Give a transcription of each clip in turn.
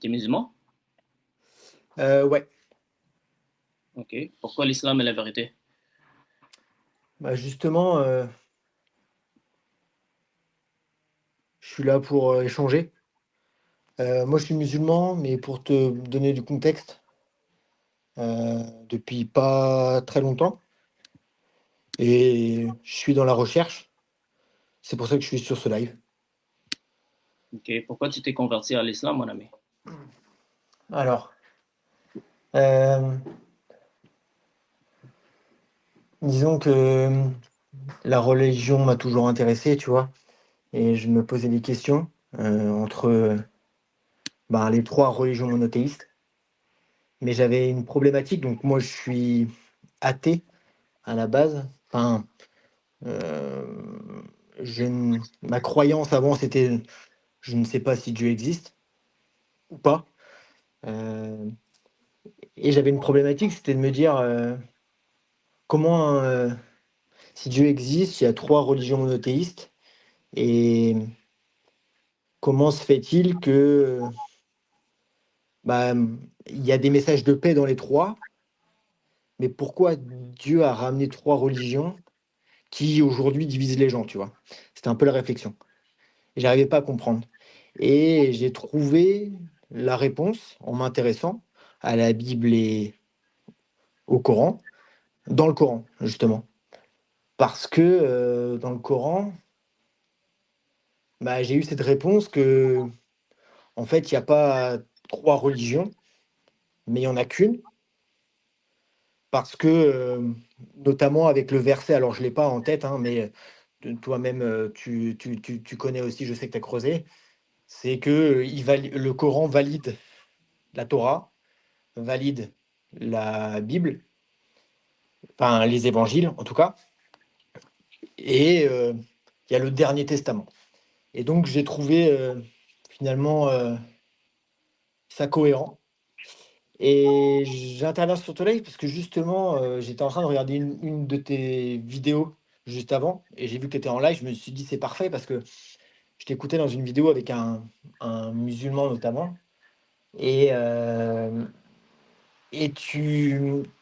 Tu es musulman? Ouais. Ok. Pourquoi l'islam est la vérité? Bah justement, je suis là pour échanger. Moi, je suis musulman, mais pour te donner du contexte, depuis pas très longtemps, et je suis dans la recherche. C'est pour ça que je suis sur ce live. Ok. Pourquoi tu t'es converti à l'islam, mon ami? Alors, euh, disons que la religion m'a toujours intéressé, tu vois, et je me posais des questions entre les trois religions monothéistes. Mais j'avais une problématique, donc moi, je suis athée à la base. Enfin, ma croyance avant, c'était je ne sais pas si Dieu existe ou pas. Euh, et j'avais une problématique, c'était de me dire comment, si Dieu existe, il y a trois religions monothéistes, et comment se fait-il que bah, il y a des messages de paix dans les trois, mais pourquoi Dieu a ramené trois religions qui aujourd'hui divisent les gens, tu vois? C'était un peu la réflexion. Et j'arrivais pas à comprendre. Et j'ai trouvé la réponse en m'intéressant à la Bible et au Coran, dans le Coran, justement. Parce que dans le Coran, j'ai eu cette réponse que, en fait, il n'y a pas trois religions, mais il n'y en a qu'une. Parce que, notamment avec le verset, alors je ne l'ai pas en tête, hein, mais toi-même, tu connais aussi, je sais que tu as creusé, c'est que le Coran valide la Torah, valide la Bible, enfin les évangiles en tout cas, et il y a le dernier testament. Et donc j'ai trouvé finalement ça cohérent. Et j'interviens sur ton live parce que justement, j'étais en train de regarder une de tes vidéos juste avant, et j'ai vu que tu étais en live, je me suis dit c'est parfait parce que je t'écoutais dans une vidéo avec un musulman notamment. Et,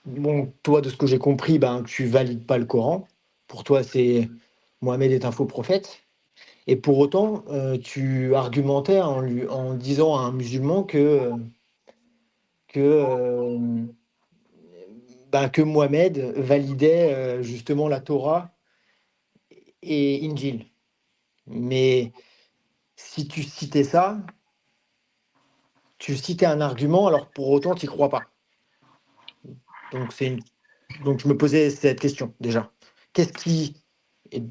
bon, toi, de ce que j'ai compris, tu valides pas le Coran. Pour toi, c'est Mohamed est un faux prophète. Et pour autant, tu argumentais en disant à un musulman que, que Mohamed validait justement la Torah et Injil. Mais si tu citais ça, tu citais un argument, alors pour autant, tu n'y crois pas. Donc, Donc je me posais cette question déjà. Qu'est-ce qui... et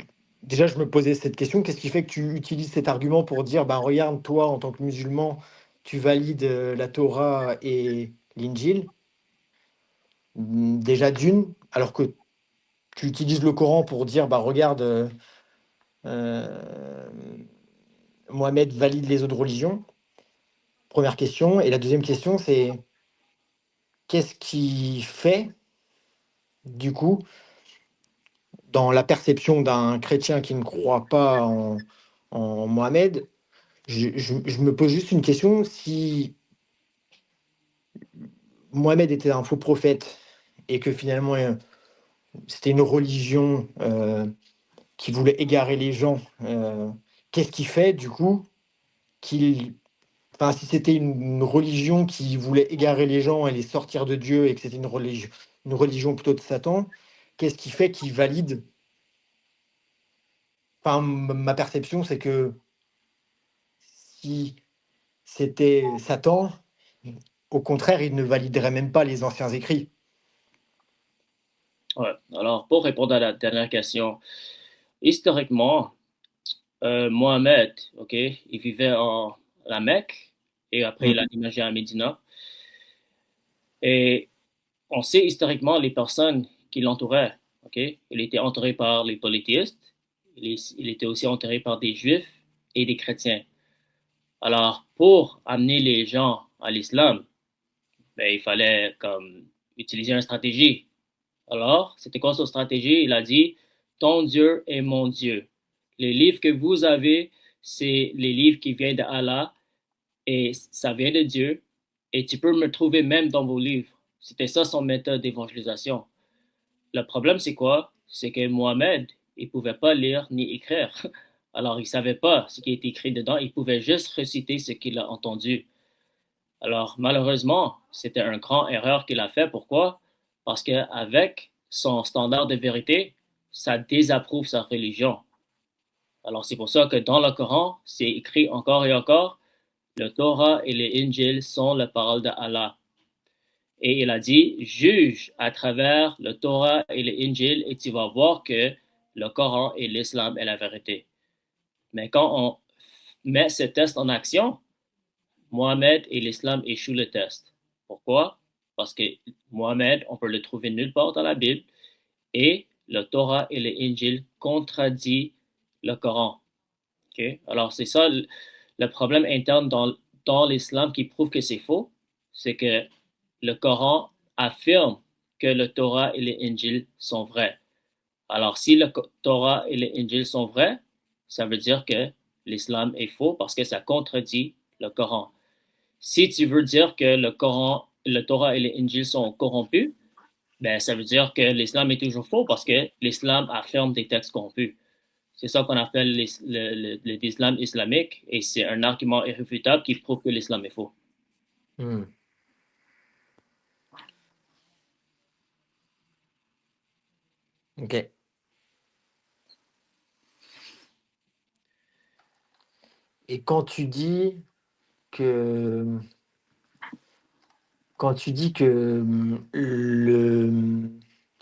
Déjà, je me posais cette question, qu'est-ce qui fait que tu utilises cet argument pour dire, regarde, toi, en tant que musulman, tu valides la Torah et l'Injil, déjà d'une, alors que tu utilises le Coran pour dire, regarde, euh, Mohamed valide les autres religions. Première question. Et la deuxième question, c'est qu'est-ce qui fait, du coup, dans la perception d'un chrétien qui ne croit pas en Mohamed, je me pose juste une question, si Mohamed était un faux prophète et que finalement c'était une religion qui voulait égarer les gens, qu'est-ce qui fait du coup qu'il... Enfin, si c'était une religion qui voulait égarer les gens et les sortir de Dieu et que c'était une religion plutôt de Satan, qu'est-ce qui fait qu'il valide... Enfin, ma perception, c'est que si c'était Satan, au contraire, il ne validerait même pas les anciens écrits. Ouais. Alors, pour répondre à la dernière question, historiquement, Mohamed, ok, il vivait en la Mecque et après il a Mm. déménagé à Médina. Et on sait historiquement les personnes qui l'entouraient. Ok, il était entouré par les polythéistes, il était aussi entouré par des juifs et des chrétiens. Alors, pour amener les gens à l'islam, ben, il fallait comme utiliser une stratégie. Alors, c'était quoi sa stratégie? Il a dit, ton Dieu est mon Dieu. Les livres que vous avez, c'est les livres qui viennent d'Allah et ça vient de Dieu, et tu peux me trouver même dans vos livres. C'était ça son méthode d'évangélisation. Le problème, c'est quoi? C'est que Mohamed, il pouvait pas lire ni écrire. Alors, il savait pas ce qui était écrit dedans, il pouvait juste réciter ce qu'il a entendu. Alors, malheureusement, c'était une grande erreur qu'il a fait. Pourquoi? Parce qu'avec son standard de vérité, ça désapprouve sa religion. Alors, c'est pour ça que dans le Coran, c'est écrit encore et encore, le Torah et les Injil sont la parole d'Allah. Et il a dit, juge à travers le Torah et les Injil et tu vas voir que le Coran et l'Islam est la vérité. Mais quand on met ce test en action, Mohamed et l'Islam échouent le test. Pourquoi? Parce que Mohamed, on peut le trouver nulle part dans la Bible et le Torah et les Injil contredisent le Coran. Okay? Alors, c'est ça le problème interne dans l'islam qui prouve que c'est faux, c'est que le Coran affirme que le Torah et les Injil sont vrais. Alors, si le Torah et les Injil sont vrais, ça veut dire que l'islam est faux parce que ça contredit le Coran. Si tu veux dire que le Coran, le Torah et les Injil sont corrompus, ben, ça veut dire que l'islam est toujours faux parce que l'islam affirme des textes corrompus. C'est ça qu'on appelle l'islam islamique et c'est un argument irréfutable qui prouve que l'islam est faux. Hmm. Ok. Et que quand tu dis que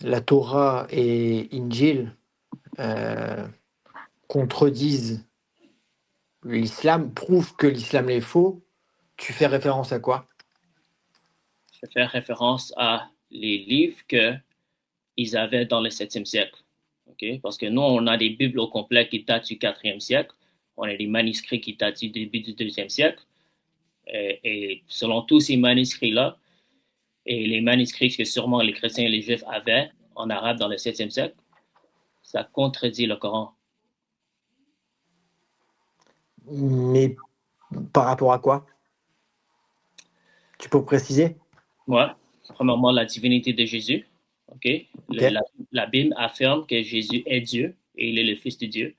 la Torah et Injil euh, contredisent l'islam, prouvent que l'islam est faux, tu fais référence à quoi? Je fais référence à les livres qu'ils avaient dans le 7e siècle. Okay? Parce que nous, on a des Bibles au complet qui datent du 4e siècle. On a des manuscrits qui datent du début du 2e siècle. Et selon tous ces manuscrits-là, et les manuscrits que sûrement les chrétiens et les juifs avaient en arabe dans le 7e siècle, ça contredit le Coran. Mais par rapport à quoi? Tu peux préciser? Ouais. Premièrement, la divinité de Jésus. Okay? Ok. La Bible affirme que Jésus est Dieu et il est le Fils de Dieu.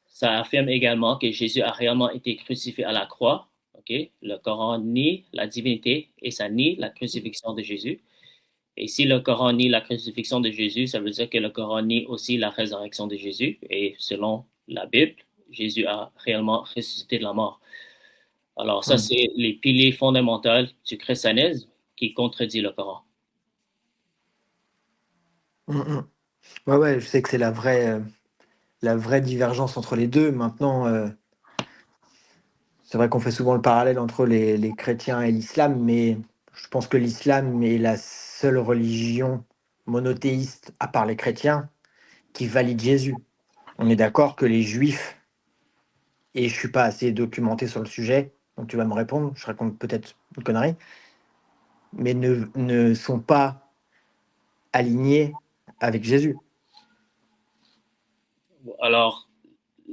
Ça affirme également que Jésus a réellement été crucifié à la croix. Okay? Le Coran nie la divinité et ça nie la crucifixion de Jésus. Et si le Coran nie la crucifixion de Jésus, ça veut dire que le Coran nie aussi la résurrection de Jésus. Et selon la Bible, Jésus a réellement ressuscité de la mort. Alors ça, c'est les piliers fondamentaux du christianisme qui contredit le Coran. Ouais, ouais, je sais que c'est la vraie divergence entre les deux. Maintenant, c'est vrai qu'on fait souvent le parallèle entre les chrétiens et l'islam, mais je pense que l'islam est la seule religion monothéiste, à part les chrétiens, qui valide Jésus. On est d'accord que les juifs, et je suis pas assez documenté sur le sujet, donc tu vas me répondre, je raconte peut-être une connerie, mais ne sont pas alignés avec Jésus. Alors,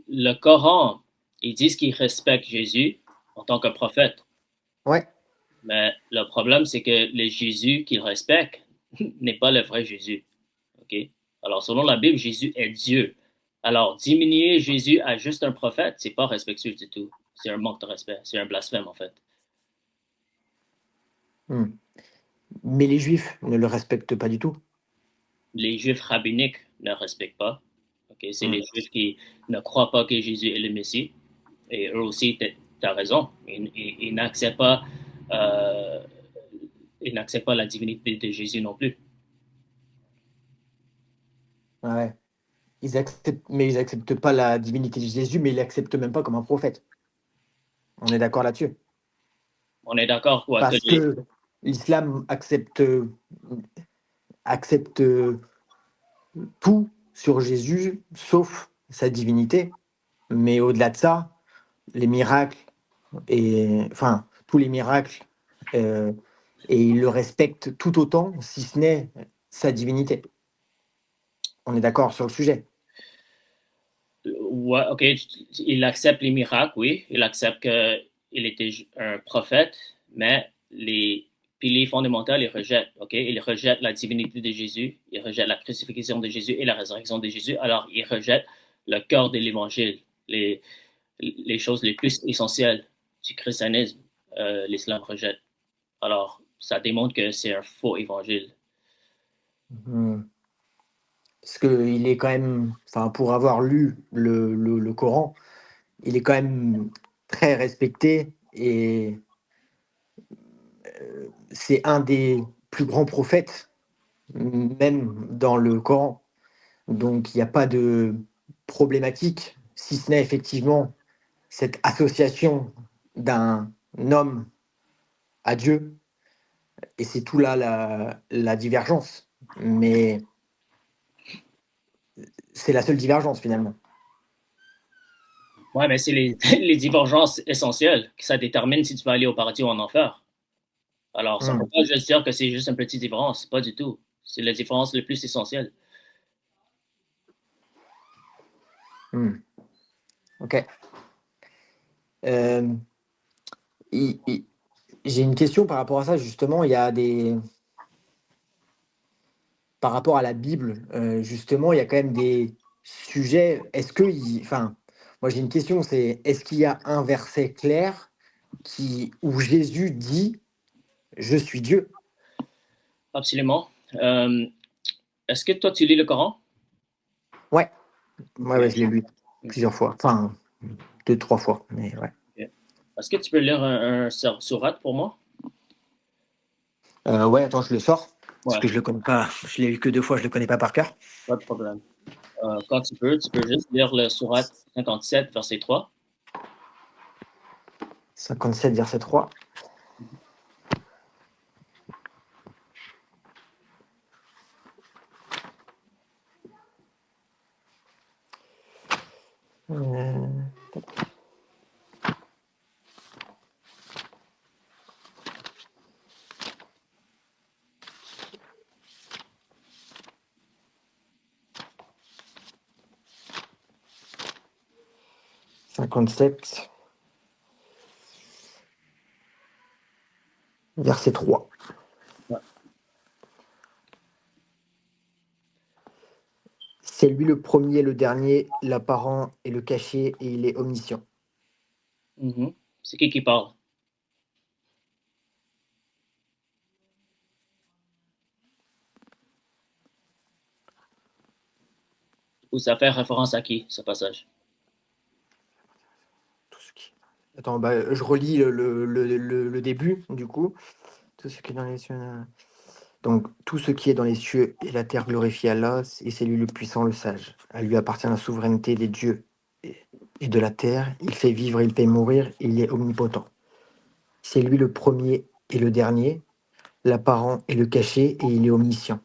le Coran, ils disent qu'ils respectent Jésus en tant que prophète. Ouais. Mais le problème, c'est que le Jésus qu'ils respectent n'est pas le vrai Jésus. OK? Alors, selon la Bible, Jésus est Dieu. Alors, diminuer Jésus à juste un prophète, c'est pas respectueux du tout. C'est un manque de respect. C'est un blasphème, en fait. Hmm. Mais les juifs ne le respectent pas du tout. Les Juifs rabbiniques ne respectent pas. OK? C'est Hmm. les Juifs qui ne croient pas que Jésus est le Messie. Et eux aussi, tu as raison. Ils n'acceptent pas, euh, ils n'acceptent pas la divinité de Jésus non plus. Ouais. Mais ils acceptent pas la divinité de Jésus, mais ils l'acceptent même pas comme un prophète. On est d'accord là-dessus. On est d'accord, quoi, que Parce que l'islam accepte tout sur Jésus, sauf sa divinité. Mais au-delà de ça, les miracles, et enfin, tous les miracles, euh, et il le respecte tout autant, si ce n'est sa divinité. On est d'accord sur le sujet. ouais, OK, il accepte les miracles, oui. Il accepte que il était un prophète, mais les piliers fondamentaux, ils rejettent, ok? Ils rejettent la divinité de Jésus, ils rejettent la crucifixion de Jésus et la résurrection de Jésus, alors ils rejettent le cœur de l'évangile, les choses les plus essentielles du christianisme, l'islam rejette. Alors, ça démontre que c'est un faux évangile. Mmh. Parce qu'il est quand même, enfin, pour avoir lu le Coran, il est quand même très respecté et c'est un des plus grands prophètes, même dans le Coran. Donc il n'y a pas de problématique, si ce n'est effectivement cette association d'un homme à Dieu. Et c'est tout là la divergence. Mais c'est la seule divergence finalement. Ouais, mais c'est les divergences essentielles que ça détermine si tu vas aller au paradis ou en enfer. Alors, ça ne peut Hmm, pas juste dire que c'est juste une petite différence, pas du tout. C'est la différence la plus essentielle. hmm. Ok. Euh, j'ai une question par rapport à ça, justement. Il y a des. Par rapport à la Bible, justement, il y a quand même des sujets. Enfin, moi j'ai une question, c'est est-ce qu'il y a un verset clair où Jésus dit je suis Dieu? Absolument. Est-ce que toi, tu lis le Coran? Ouais, Ok, ouais, je l'ai lu ok, plusieurs fois. Enfin, deux, trois fois, mais ouais. ok. Est-ce que tu peux lire un sourate pour moi? Ouais, attends, je le sors, parce Ouais, que je le connais pas. Je l'ai lu que deux fois, je le connais pas par cœur. pas de problème. Quand tu peux juste lire le sourate 57, verset 3. 57, verset 3. Euh, 57, verset 3. Ouais. C'est lui le premier, le dernier, l'apparent et le caché, et il est omniscient. Mhm. C'est qui parle? Ou ça fait référence à qui, ce passage? Tout ce qui... Attends, bah, je relis le début, du coup. Tout ce qui est dans les cieux. Donc, tout ce qui est dans les cieux et la terre glorifie Allah, et c'est lui le puissant, le sage. À lui appartient la souveraineté des dieux et de la terre. Il fait vivre, il fait mourir, et il est omnipotent. C'est lui le premier et le dernier, l'apparent et le caché, et il est omniscient.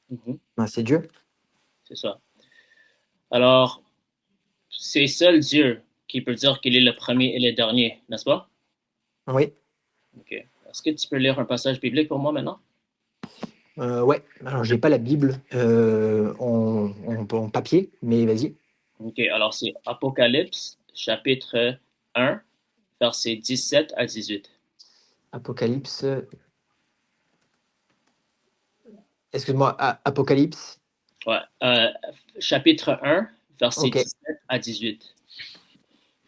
Mhm. Ben, c'est Dieu. C'est ça. Alors, c'est seul Dieu qui peut dire qu'il est le premier et le dernier, n'est-ce pas? Oui. Ok. Est-ce que tu peux lire un passage biblique pour moi maintenant? Ouais. Alors, j'ai pas la Bible en papier, mais vas-y. Ok, alors c'est Apocalypse, chapitre 1, versets 17 à 18. Apocalypse. Excuse-moi, Apocalypse. Ouais, chapitre 1, versets Ok. 17 à 18.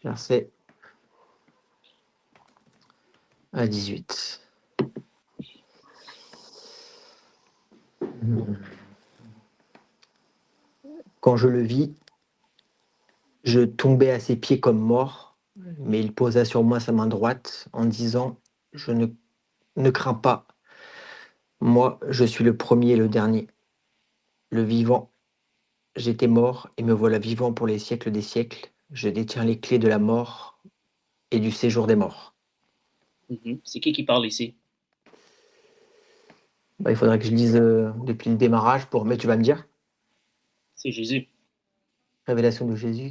Verset à 18. Quand je le vis, je tombais à ses pieds comme mort, mais il posa sur moi sa main droite en disant, je ne crains pas, moi je suis le premier et le dernier, le vivant. J'étais mort et me voilà vivant pour les siècles des siècles. Je détiens les clés de la mort et du séjour des morts. Mhm. C'est qui parle ici? Bah, il faudrait que je lise depuis le démarrage mais tu vas me dire. C'est Jésus. Révélation de Jésus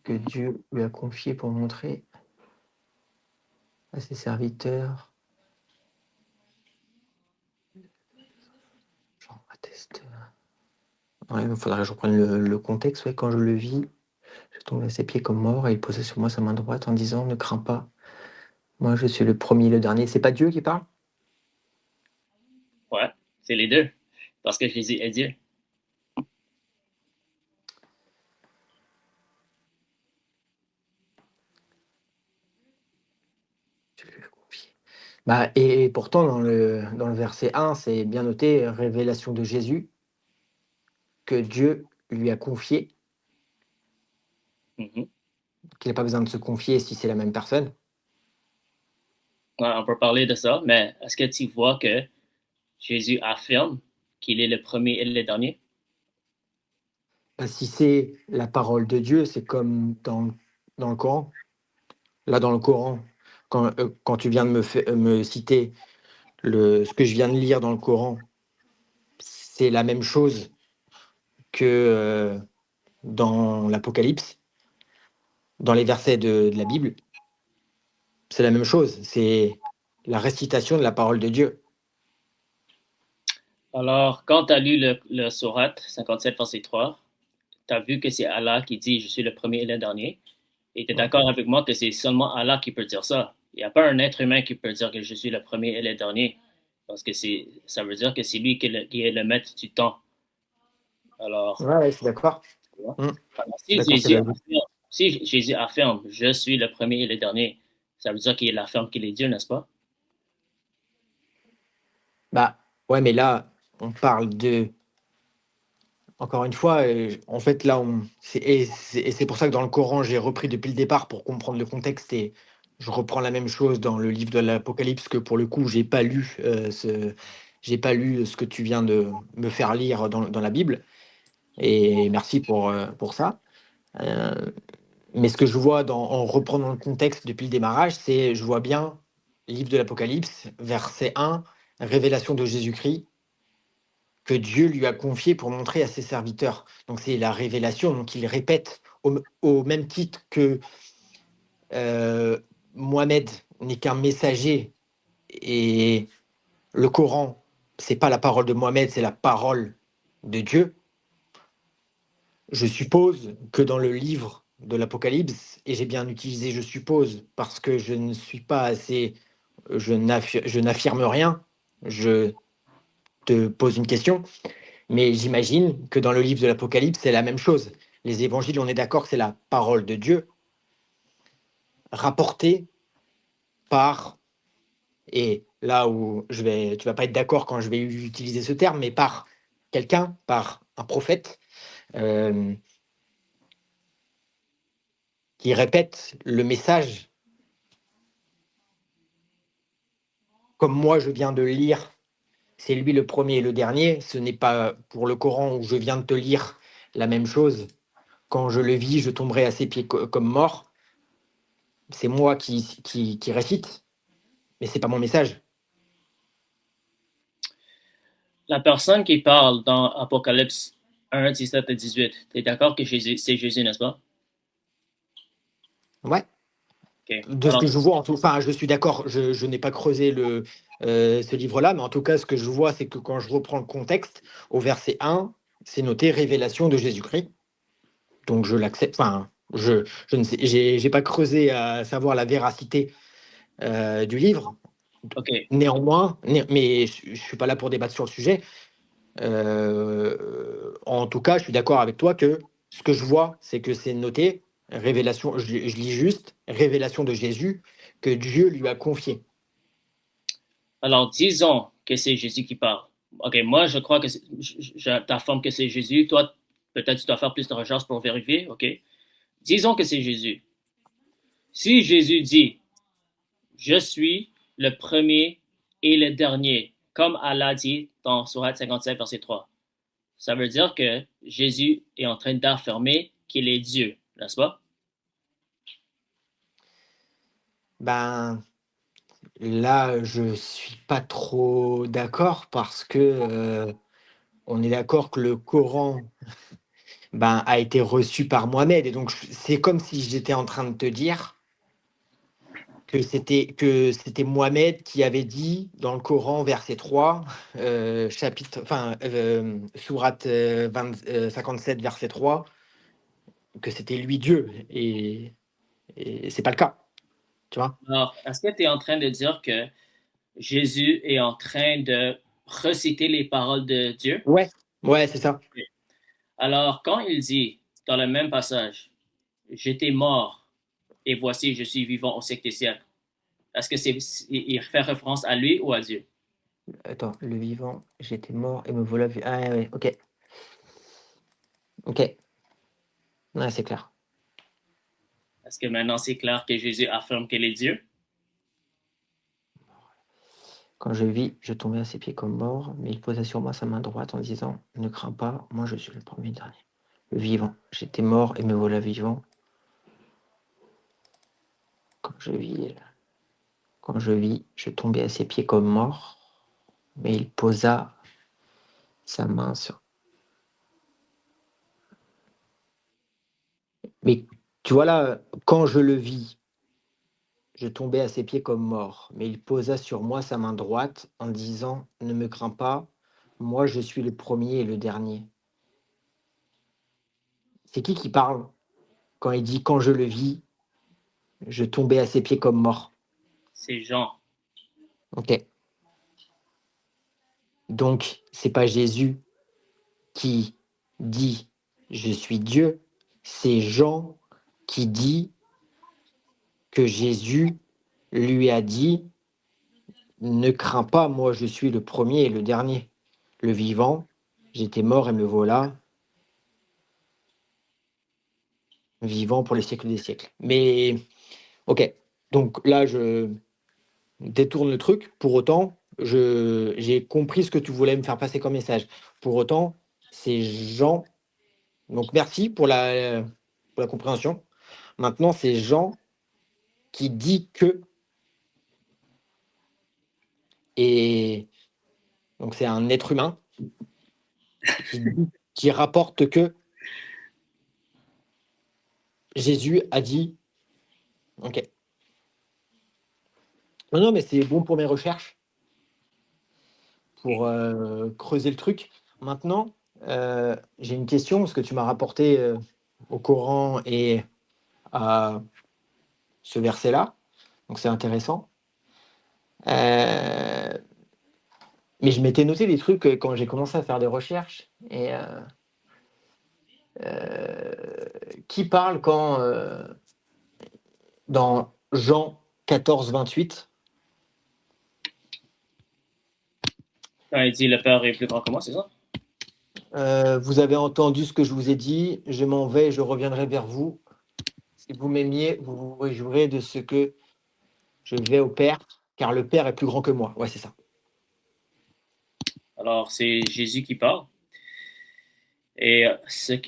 que Dieu lui a confié pour montrer à ses serviteurs. Jean Baptiste. Ouais, il faudrait que je reprenne le contexte. Ouais, quand je le vis. Je tombais à ses pieds comme mort et il posait sur moi sa main droite en disant: «Ne crains pas, moi je suis le premier et le dernier». C'est pas Dieu qui parle? Ouais, c'est les deux. Parce que Jésus est Dieu. Je lui ai confié. Bah, et pourtant dans le verset 1, c'est bien noté, révélation de Jésus que Dieu lui a confié, Mhm. qu'il n'a pas besoin de se confier si c'est la même personne. Ouais, on peut parler de ça, mais est-ce que tu vois que Jésus affirme qu'il est le premier et le dernier? Bah, si c'est la parole de Dieu, c'est comme dans le Coran. Là, dans le Coran, quand tu viens de me citer ce que je viens de lire dans le Coran, c'est la même chose que dans l'Apocalypse, dans les versets de la Bible. C'est la même chose. C'est la récitation de la parole de Dieu. Alors, quand tu as lu le Sourate 57, verset 3, tu as vu que c'est Allah qui dit je suis le premier et le dernier. Et tu es Ouais. d'accord avec moi que c'est seulement Allah qui peut dire ça. Il n'y a pas un être humain qui peut dire que je suis le premier et le dernier. Parce que ça veut dire que c'est lui qui est le maître du temps. Alors, Ouais, ouais, je suis d'accord. tu vois. Mmh. Alors, Je suis d'accord, c'est logique. Si Jésus affirme je suis le premier et le dernier, ça veut dire qu'il affirme qu'il est Dieu, n'est-ce pas? Bah, ouais, mais là, on parle de encore une fois, en fait, là, c'est pour ça que dans le Coran, j'ai repris depuis le départ pour comprendre le contexte et je reprends la même chose dans le livre de l'Apocalypse que pour le coup, j'ai pas lu ce que tu viens de me faire lire dans la Bible et merci pour ça. Heu, mais ce que je vois en reprenant le contexte depuis le démarrage, c'est je vois bien livre de l'Apocalypse, verset 1, révélation de Jésus-Christ que Dieu lui a confié pour montrer à ses serviteurs. Donc c'est la révélation, donc il répète au même titre que Mohamed n'est qu'un messager et le Coran, c'est pas la parole de Mohamed, c'est la parole de Dieu. Je suppose que dans le livre de l'Apocalypse, et j'ai bien utilisé je suppose parce que je ne suis pas assez, je n'affirme rien, je te pose une question. Mais j'imagine que dans le livre de l'Apocalypse, c'est la même chose. Les évangiles, on est d'accord que c'est la parole de Dieu rapportée par, et là où tu vas pas être d'accord quand je vais utiliser ce terme, mais par quelqu'un, par un prophète, euh, qui répète le message comme moi je viens de le lire. C'est lui le premier et le dernier. Ce n'est pas pour le Coran où je viens de te lire la même chose. Quand je le vis, je tomberai à ses pieds comme mort. C'est moi qui récite, mais c'est pas mon message. La personne qui parle dans Apocalypse 1, 17 et 18, tu es d'accord que c'est Jésus, n'est-ce pas? Ouais. OK. De ce Alors, que je vois, enfin, je suis d'accord, je n'ai pas creusé ce livre-là, mais en tout cas, ce que je vois, c'est que quand je reprends le contexte, au verset 1, c'est noté révélation de Jésus-Christ. Donc je l'accepte. Enfin, je ne sais, j'ai pas creusé à savoir la véracité du livre. OK. Néanmoins, mais je suis pas là pour débattre sur le sujet. En tout cas, je suis d'accord avec toi que ce que je vois, c'est que c'est noté révélation, je lis juste, révélation de Jésus que Dieu lui a confié. Alors, disons que c'est Jésus qui parle. OK, moi, je crois que t'affirme que c'est Jésus. Toi, peut-être tu dois faire plus de recherches pour vérifier. OK. Disons que c'est Jésus. Si Jésus dit, je suis le premier et le dernier, comme Allah dit dans Surat 57, verset 3, ça veut dire que Jésus est en train d'affirmer qu'il est Dieu, n'est-ce pas? Ben là, je suis pas trop d'accord parce que on est d'accord que le Coran ben, a été reçu par Mohamed et donc c'est comme si j'étais en train de te dire que c'était Mohamed qui avait dit dans le Coran, verset 3, chapitre, enfin, sourate 57, verset 3, que c'était lui Dieu. Et c'est pas le cas, tu vois? Alors, est-ce que tu es en train de dire que Jésus est en train de reciter les paroles de Dieu? Ouais, ouais, c'est ça. Alors, quand il dit dans le même passage, j'étais mort et voici, je suis vivant au siècle des siècles, est-ce que il fait référence à lui ou à Dieu? Attends, le vivant, j'étais mort et me voilà vu. Ah ouais, ok, ok. Ouais, c'est clair. Est-ce que maintenant c'est clair que Jésus affirme qu'il est Dieu? Quand je vis, je tombais à ses pieds comme mort, mais il posa sur moi sa main droite en disant: Ne crains pas, moi je suis le premier et le dernier. Le vivant, j'étais mort et me voilà vivant. Quand je vis, quand je vis, je tombais à ses pieds comme mort, mais il posa sa main sur. Mais tu vois là, quand je le vis, je tombais à ses pieds comme mort, mais il posa sur moi sa main droite en disant: Ne me crains pas, moi je suis le premier et le dernier. C'est qui parle quand il dit: Quand je le vis, je tombais à ses pieds comme mort? C'est Jean. Ok. Donc, c'est pas Jésus qui dit: Je suis Dieu, c'est Jean qui dit que Jésus lui a dit: Ne crains pas, moi je suis le premier et le dernier, le vivant. J'étais mort et me voilà, vivant pour les siècles des siècles. Mais ok, donc là je détourne le truc. Pour autant, j'ai compris ce que tu voulais me faire passer comme message. Pour autant, c'est Jean. Donc merci pour la compréhension. Maintenant, c'est Jean qui dit que, et donc c'est un être humain qui rapporte que Jésus a dit, ok. Non, non, mais c'est bon pour mes recherches, pour creuser le truc. Maintenant, j'ai une question, parce que tu m'as rapporté au Coran et à ce verset-là, donc c'est intéressant. Euh, mais je m'étais noté des trucs quand j'ai commencé à faire des recherches. Et qui parle quand, dans Jean 14, 28, Quand il dit le Père est plus grand que moi, c'est ça? vous avez entendu ce que je vous ai dit, je m'en vais et je reviendrai vers vous. Si vous m'aimiez, vous vous réjouirez de ce que je vais au Père, car le Père est plus grand que moi. Ouais, c'est ça. Alors, c'est Jésus qui parle. Et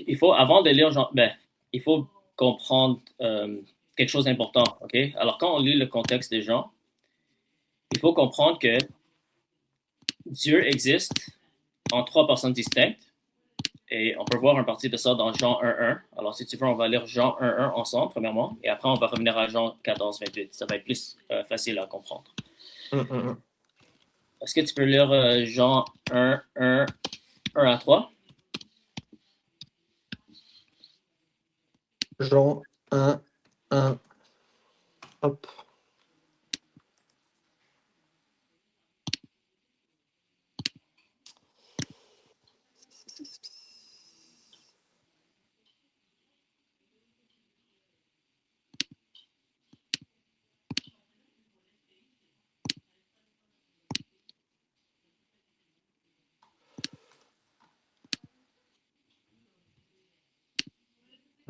il faut, avant de lire Jean, ben, il faut comprendre quelque chose d'important, OK? Alors, quand on lit le contexte de Jean, il faut comprendre que Dieu existe en trois personnes distinctes. Et on peut voir un partie de ça dans Jean 1.1. Alors, si tu veux, on va lire Jean 1.1 ensemble, premièrement, et après, on va revenir à Jean 14, 28. Ça va être plus facile à comprendre. Hum, hum, hum. Est-ce que tu peux lire Jean 1.1, 1 à 3? Jean 1, 1, hop.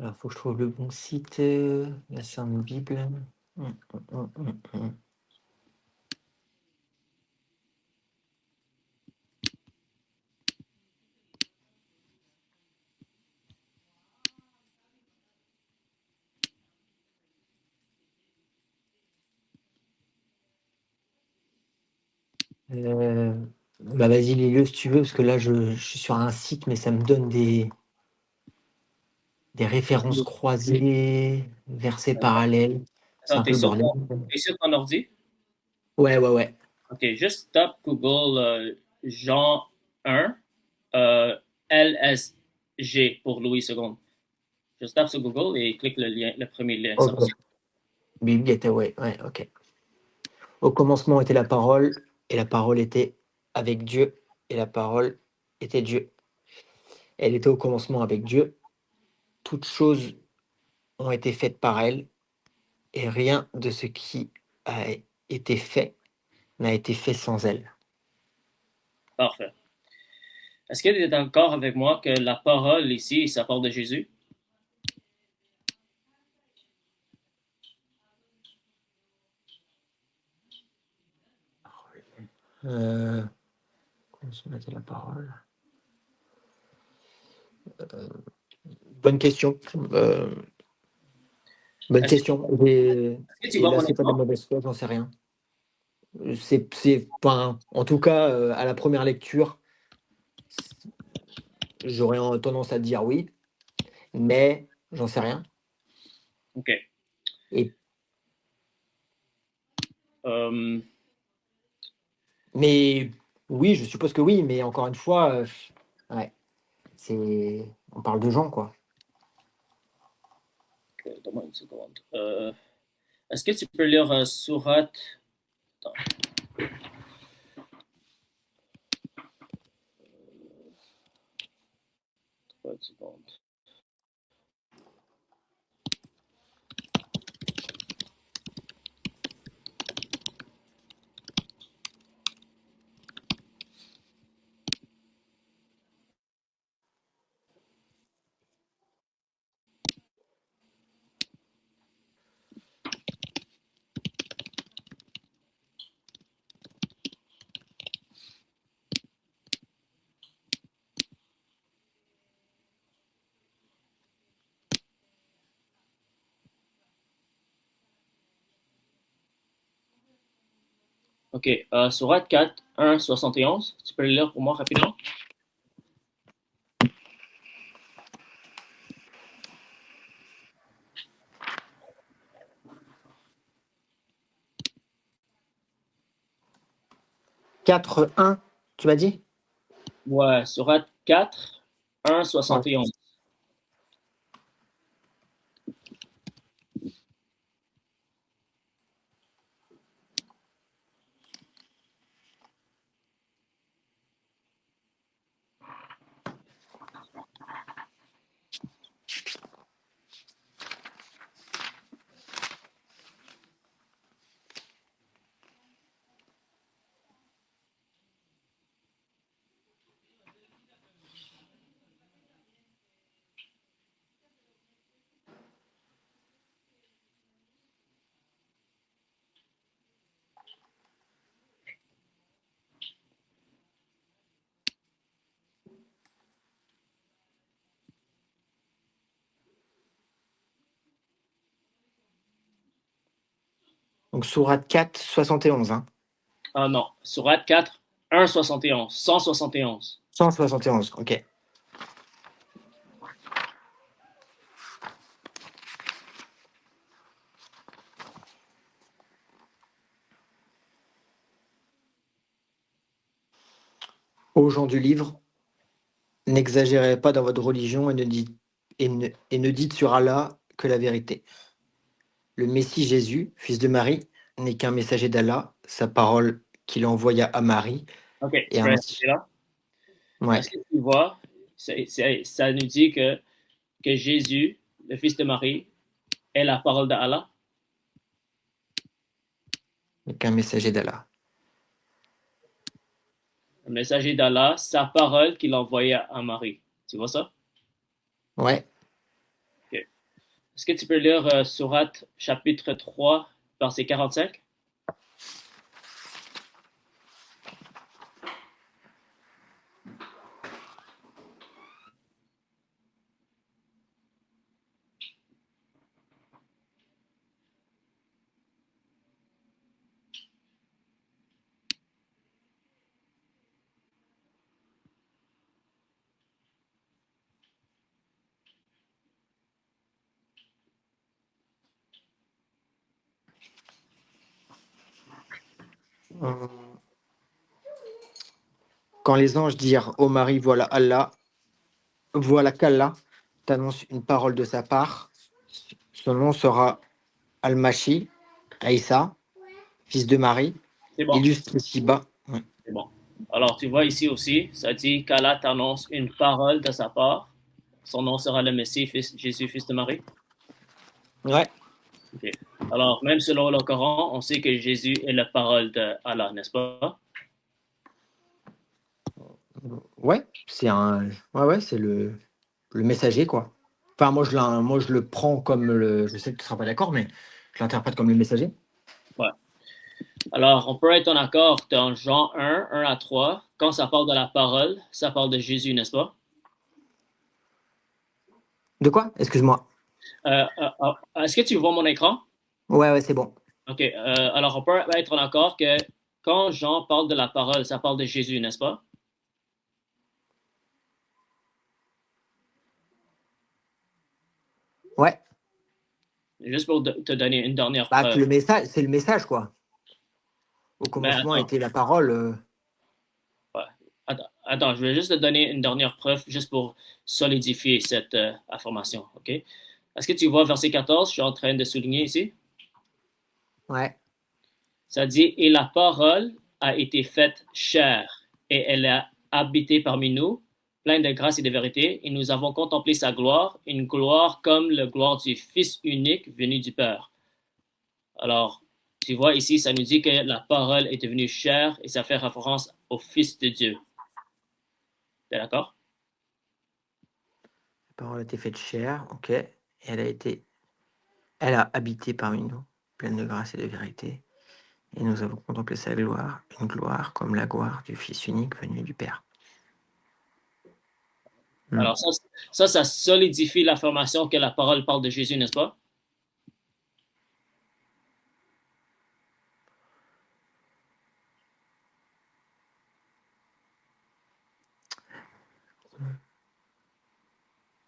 Alors, il faut que je trouve le bon site. La Sainte Bible. Hum, hum, hum, hum. Euh, Bah vas-y, lis-le si tu veux, parce que là, je suis sur un site, mais ça me donne des références croisées, versets parallèles. C'est Attends, un peu le bordel. t'es sur ton ordi? Ouais, ouais, ouais. OK, juste tape Google Jean 1 LSG pour Louis II. Je tape sur Google et clique le lien, le premier lien Ok. sorti. Bibliette, ouais, ouais, ok. Au commencement était la parole, et la parole était avec Dieu, et la parole était Dieu. Elle était au commencement avec Dieu. Toutes choses ont été faites par elle, et rien de ce qui a été fait n'a été fait sans elle. Parfait. Est-ce que tu es d'accord avec moi que la parole ici, ça parle de Jésus? Euh, commencement était la parole. Bonne question. Bonne Est-ce que, question. est-ce que tu Et vois là, mon c'est pas de la exemple? mauvaise foi, j'en sais rien. Enfin, en tout cas, à la première lecture, j'aurais tendance à dire oui, mais j'en sais rien. OK. Et, Euh, mais oui, je suppose que oui, mais encore une fois, ouais, on parle de gens, quoi. ok, donne-moi une seconde. Est-ce que tu peux lire Sourate... Attends, une seconde. OK. Sourate 4, 1, 71. Tu peux le lire pour moi rapidement? 4-1, tu m'as dit? Ouais, Sourate 4, 1, Ouais. 71. Donc, Sourate 4, 71, hein. Ah non, Sourate 4, 1, 71. 171. 171, ok. Aux gens du livre, n'exagérez pas dans votre religion et ne dites sur Allah que la vérité. Le Messie Jésus, fils de Marie, n'est qu'un messager d'Allah, sa parole qu'il envoya à Marie, OK, et je vais ainsi. arrêter là. Ouais, Est-ce que tu vois, ça nous dit que Jésus, le fils de Marie, est la parole d'Allah, n'est qu'un messager d'Allah. le messager d'Allah, sa parole qu'il envoyait à Marie. Tu vois ça? Ouais. OK. Est-ce que tu peux lire Sourate chapitre 3, verset 45? Hum, Quand les anges dirent au Marie, voilà Allah, voilà qu'Allah t'annonce une parole de sa part. Son nom sera Al-Mashi, Aïssa, fils de Marie, C'est bon, illustre ici-bas. Ouais. c'est bon. Alors, tu vois ici aussi, ça dit qu'Allah t'annonce une parole de sa part. Son nom sera le Messie, Jésus, fils de Marie. Ouais, Ok. Alors, même selon le Coran, on sait que Jésus est la parole d'Allah, n'est-ce pas? ouais, c'est le messager, quoi. Enfin, moi, je le prends comme le. Je sais que tu ne seras pas d'accord, mais je l'interprète comme le messager. Ouais. Alors, on peut être en accord dans Jean 1, 1 à 3. Quand ça parle de la parole, ça parle de Jésus, n'est-ce pas? De quoi? Excuse-moi. Est-ce que tu vois mon écran? Ouais, ouais, c'est bon. OK. Alors, on peut être en accord que quand Jean parle de la parole, ça parle de Jésus, n'est-ce pas? Ouais. Juste pour te donner une dernière Bah, que preuve. le message, c'est le message, quoi. Au Mais commencement attends, était la parole. ouais. Attends, je vais juste te donner une dernière preuve juste pour solidifier cette affirmation. OK? Est-ce que tu vois verset 14? Je suis en train de souligner ici. Ouais. Ça dit, et la parole a été faite chair, et elle a habité parmi nous, pleine de grâce et de vérité, et nous avons contemplé sa gloire, une gloire comme la gloire du Fils unique venu du Père. Alors, tu vois ici, ça nous dit que la parole est devenue chair, et ça fait référence au Fils de Dieu. T'es d'accord? La parole a été faite chair, ok. Et elle a habité parmi nous, pleine de grâce et de vérité. Et nous avons contemplé sa gloire, une gloire comme la gloire du Fils unique venu du Père. Hmm. Alors, ça solidifie l'affirmation que la parole parle de Jésus, n'est-ce pas?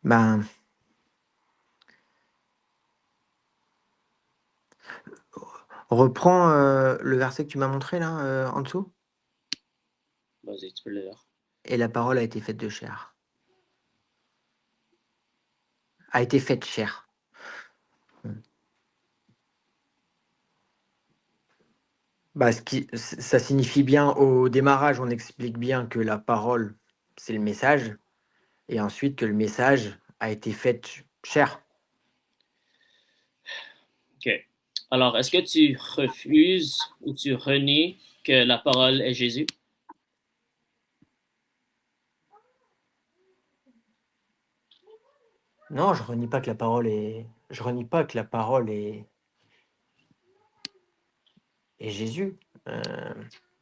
Ben, reprends le verset que tu m'as montré là, en dessous. Vas-y, tu peux le lire. Et la parole a été faite de chair. A été faite chair. Hmm. Bah, ça signifie bien au démarrage, on explique bien que la parole, c'est le message, et ensuite que le message a été fait chair. OK. Alors, est-ce que tu refuses ou tu renies que la parole est Jésus? Non, je renie pas que la parole est. Je renie pas que la parole est Jésus. Euh,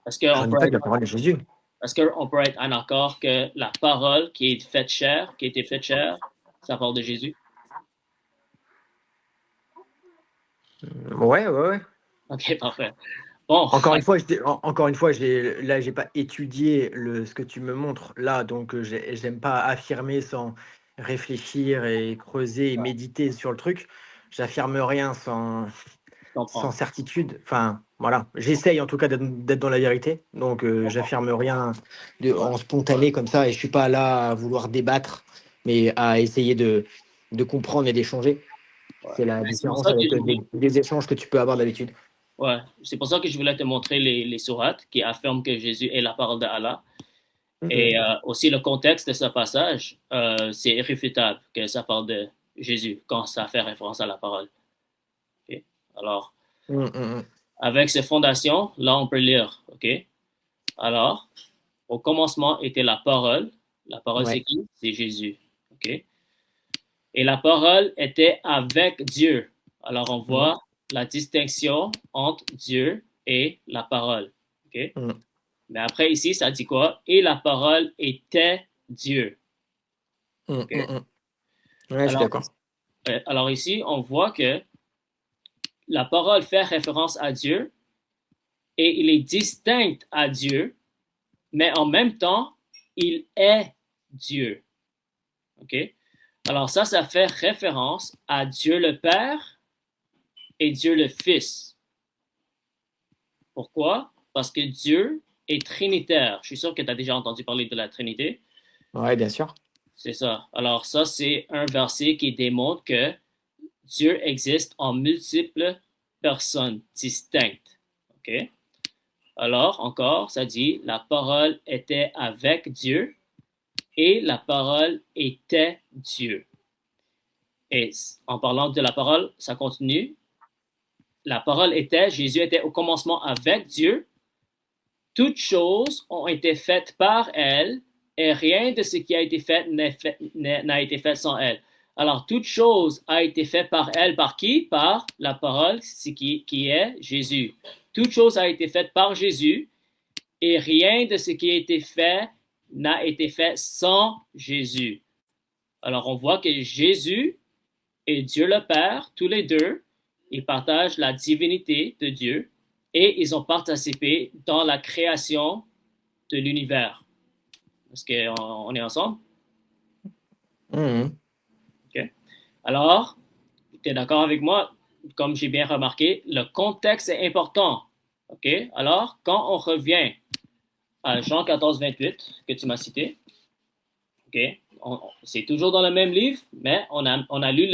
Est-ce je qu'on renie peut pas que être, la parole est Jésus. est-ce qu'on peut être en accord que la parole qui est faite chair, qui a été faite chair, ça parle de Jésus? Ouais, ouais, ouais. OK, parfait. Bon, Encore une fois, là, j'ai pas étudié ce que tu me montres là, donc j'aime pas affirmer sans réfléchir et creuser et méditer sur le truc. J'affirme rien je sans comprends. certitude. Enfin, voilà. J'essaye en tout cas d'être dans la vérité. Donc, j'affirme rien en spontané comme ça. Et je suis pas là à vouloir débattre, mais à essayer de comprendre et d'échanger. Ouais. C'est la Mais c'est pour différence ça que avec je voulais, des échanges que tu peux avoir d'habitude. ouais, c'est pour ça que je voulais te montrer les sourates qui affirment que Jésus est la parole d'Allah. Mhm. Et aussi le contexte de ce passage, c'est irréfutable que ça parle de Jésus quand ça fait référence à la parole. OK? Alors, Mhm, mhm. avec ces fondations, là, on peut lire. OK? Alors, au commencement était la parole. La parole, c'est Ouais. qui? C'est Jésus. OK? Et la parole était avec Dieu. Alors, on Mhm, voit la distinction entre Dieu et la parole. OK? mhm, Mais après, ici, ça dit quoi? Et la parole était Dieu. mhm, OK? mhm. Ouais, je suis Alors, d'accord. alors ici, on voit que la parole fait référence à Dieu et il est distinct à Dieu, mais en même temps, il est Dieu. OK? Alors ça fait référence à Dieu le Père et Dieu le Fils. Pourquoi? Parce que Dieu est trinitaire. Je suis sûr que tu as déjà entendu parler de la Trinité. Ouais, bien sûr. C'est ça. Alors ça, c'est un verset qui démontre que Dieu existe en multiples personnes distinctes. OK? Alors, encore, ça dit, la parole était avec Dieu et la parole était Dieu. Et en parlant de la parole, ça continue. La parole était, Jésus était au commencement avec Dieu. Toutes choses ont été faites par elle et rien de ce qui a été fait n'a été fait sans elle. Alors, toute chose a été faite par elle. Par qui? Par la parole, qui est Jésus. Toute chose a été faite par Jésus et rien de ce qui a été fait n'a été fait sans Jésus. Alors, on voit que Jésus et Dieu le Père, tous les deux, ils partagent la divinité de Dieu et ils ont participé dans la création de l'univers. Est-ce qu'on est ensemble? Mmh. OK. Alors, tu es d'accord avec moi? Comme j'ai bien remarqué, le contexte est important. OK? Alors, quand on revient à Jean 14, 28, que tu m'as cité, OK? C'est toujours dans le même livre, mais on a lu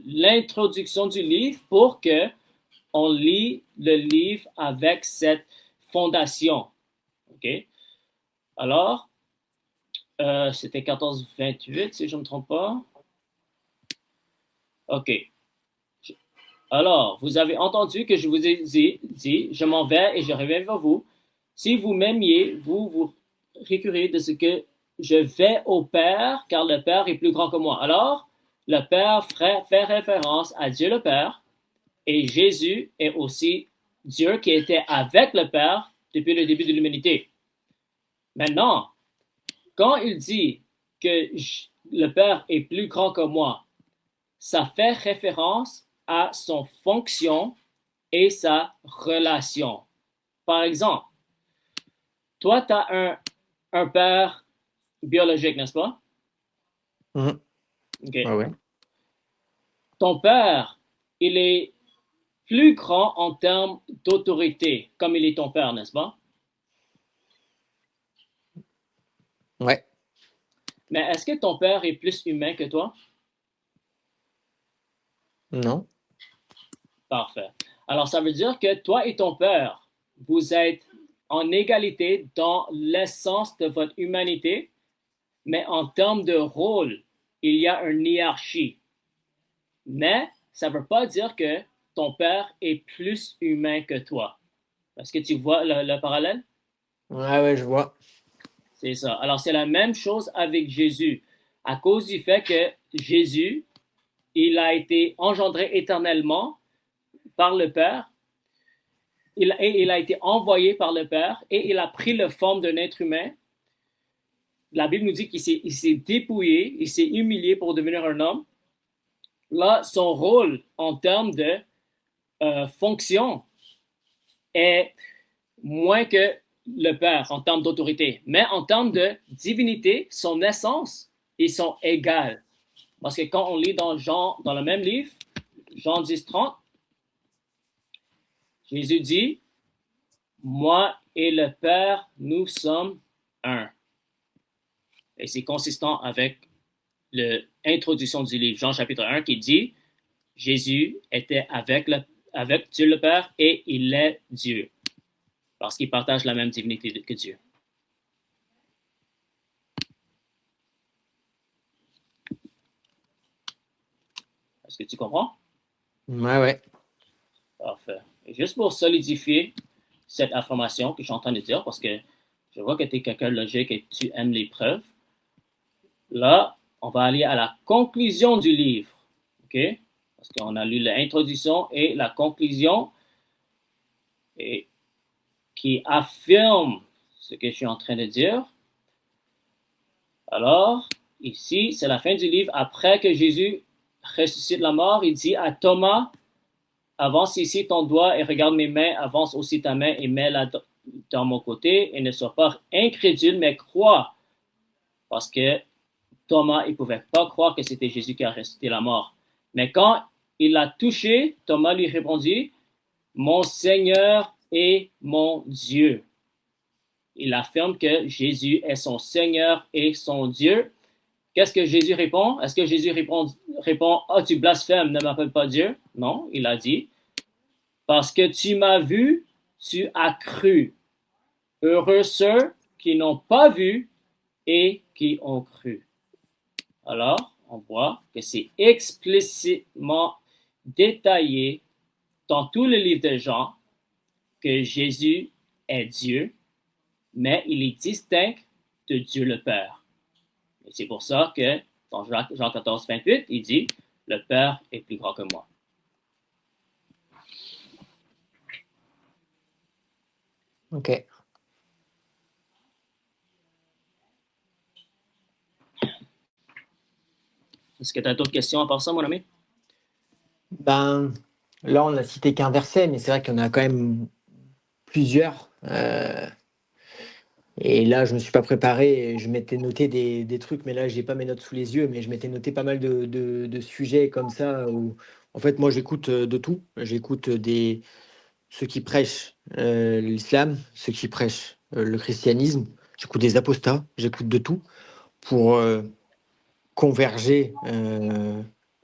l'introduction du livre pour que on lit le livre avec cette fondation. OK? Alors, c'était 14-28, si je ne me trompe pas. OK. Alors, vous avez entendu que je vous ai dit, je m'en vais et je reviens vers vous. Si vous m'aimiez, vous récurez de ce que je vais au Père, car le Père est plus grand que moi. Alors, le Père fait référence à Dieu le Père, et Jésus est aussi Dieu qui était avec le Père depuis le début de l'humanité. Maintenant, quand il dit que le Père est plus grand que moi, ça fait référence à son fonction et sa relation. Par exemple, toi, tu as un père biologique, n'est-ce pas? Mmh. OK. Ouais. Ton père, il est plus grand en termes d'autorité, comme il est ton père, n'est-ce pas? Ouais. Mais est-ce que ton père est plus humain que toi? Non. Parfait. Alors, ça veut dire que toi et ton père, vous êtes en égalité dans l'essence de votre humanité, mais en termes de rôle, il y a une hiérarchie. Mais ça ne veut pas dire que ton père est plus humain que toi. Est-ce que tu vois le parallèle? Ouais, je vois. C'est ça. Alors, c'est la même chose avec Jésus. À cause du fait que Jésus, il a été engendré éternellement par le Père, il a été envoyé par le Père et il a pris la forme d'un être humain. La Bible nous dit qu'il s'est dépouillé, il s'est humilié pour devenir un homme. Là, son rôle en termes de fonction est moins que le Père en termes d'autorité. Mais en termes de divinité, son essence, ils sont égales. Parce que quand on lit dans le même livre, Jean 10, 30, Jésus dit, moi et le Père, nous sommes un. Et c'est consistant avec l'introduction du livre, Jean chapitre 1, qui dit, Jésus était avec Dieu le Père et il est Dieu. Parce qu'il partage la même divinité que Dieu. Est-ce que tu comprends? Ouais. Parfait. Et juste pour solidifier cette affirmation que je suis en train de dire, parce que je vois que tu es quelqu'un de logique et que tu aimes les preuves, là, on va aller à la conclusion du livre. OK? Parce qu'on a lu l'introduction et la conclusion et qui affirme ce que je suis en train de dire. Alors, ici, c'est la fin du livre. Après que Jésus ressuscite la mort, il dit à Thomas, avance ici ton doigt et regarde mes mains, avance aussi ta main et mets-la dans mon côté et ne sois pas incrédule, mais crois. Parce que Thomas, il ne pouvait pas croire que c'était Jésus qui a ressuscité la mort. Mais quand il l'a touché, Thomas lui répondit, mon Seigneur et mon Dieu. Il affirme que Jésus est son Seigneur et son Dieu. Qu'est-ce que Jésus répond? Est-ce que Jésus répond, oh, tu blasphèmes, ne m'appelle pas Dieu? Non, il a dit, parce que tu m'as vu, tu as cru. Heureux ceux qui n'ont pas vu et qui ont cru. Alors, on voit que c'est explicitement détaillé dans tout le livre de Jean que Jésus est Dieu, mais il est distinct de Dieu le Père. Et c'est pour ça que dans Jean 14, 28, il dit, le Père est plus grand que moi. Ok. Est-ce que tu as d'autres questions à part ça, mon ami? Ben, là, on n'a cité qu'un verset, mais c'est vrai qu'il y en a quand même plusieurs. Et là, je me suis pas préparé. Je m'étais noté des trucs, mais là, j'ai pas mes notes sous les yeux. Mais je m'étais noté pas mal de sujets comme ça où, en fait, moi, j'écoute de tout. J'écoute ceux qui prêchent l'islam, ceux qui prêchent le christianisme. J'écoute des apostats. J'écoute de tout pour converger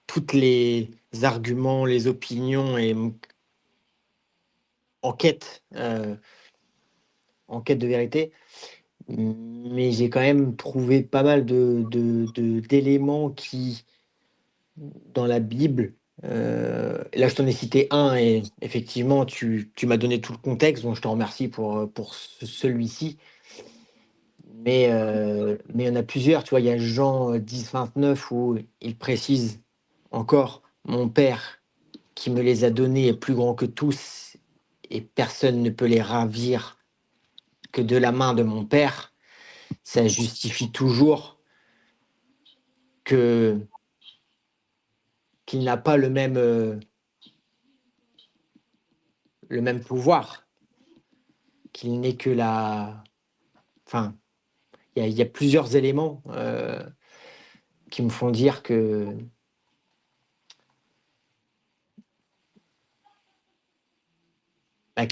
toutes les arguments, les opinions et en quête, euh, en quête de vérité. Mais j'ai quand même trouvé pas mal d'éléments qui, dans la Bible, là je t'en ai cité un et effectivement tu m'as donné tout le contexte, donc je te remercie pour celui-ci. Mais il y en a plusieurs, tu vois, il y a Jean 10, 29 où il précise encore, mon Père qui me les a donnés est plus grand que tous et personne ne peut les ravir que de la main de mon Père. Ça justifie toujours que qu'il n'a pas le même pouvoir, qu'il n'est que la. Enfin, il y a plusieurs éléments qui me font dire que bah,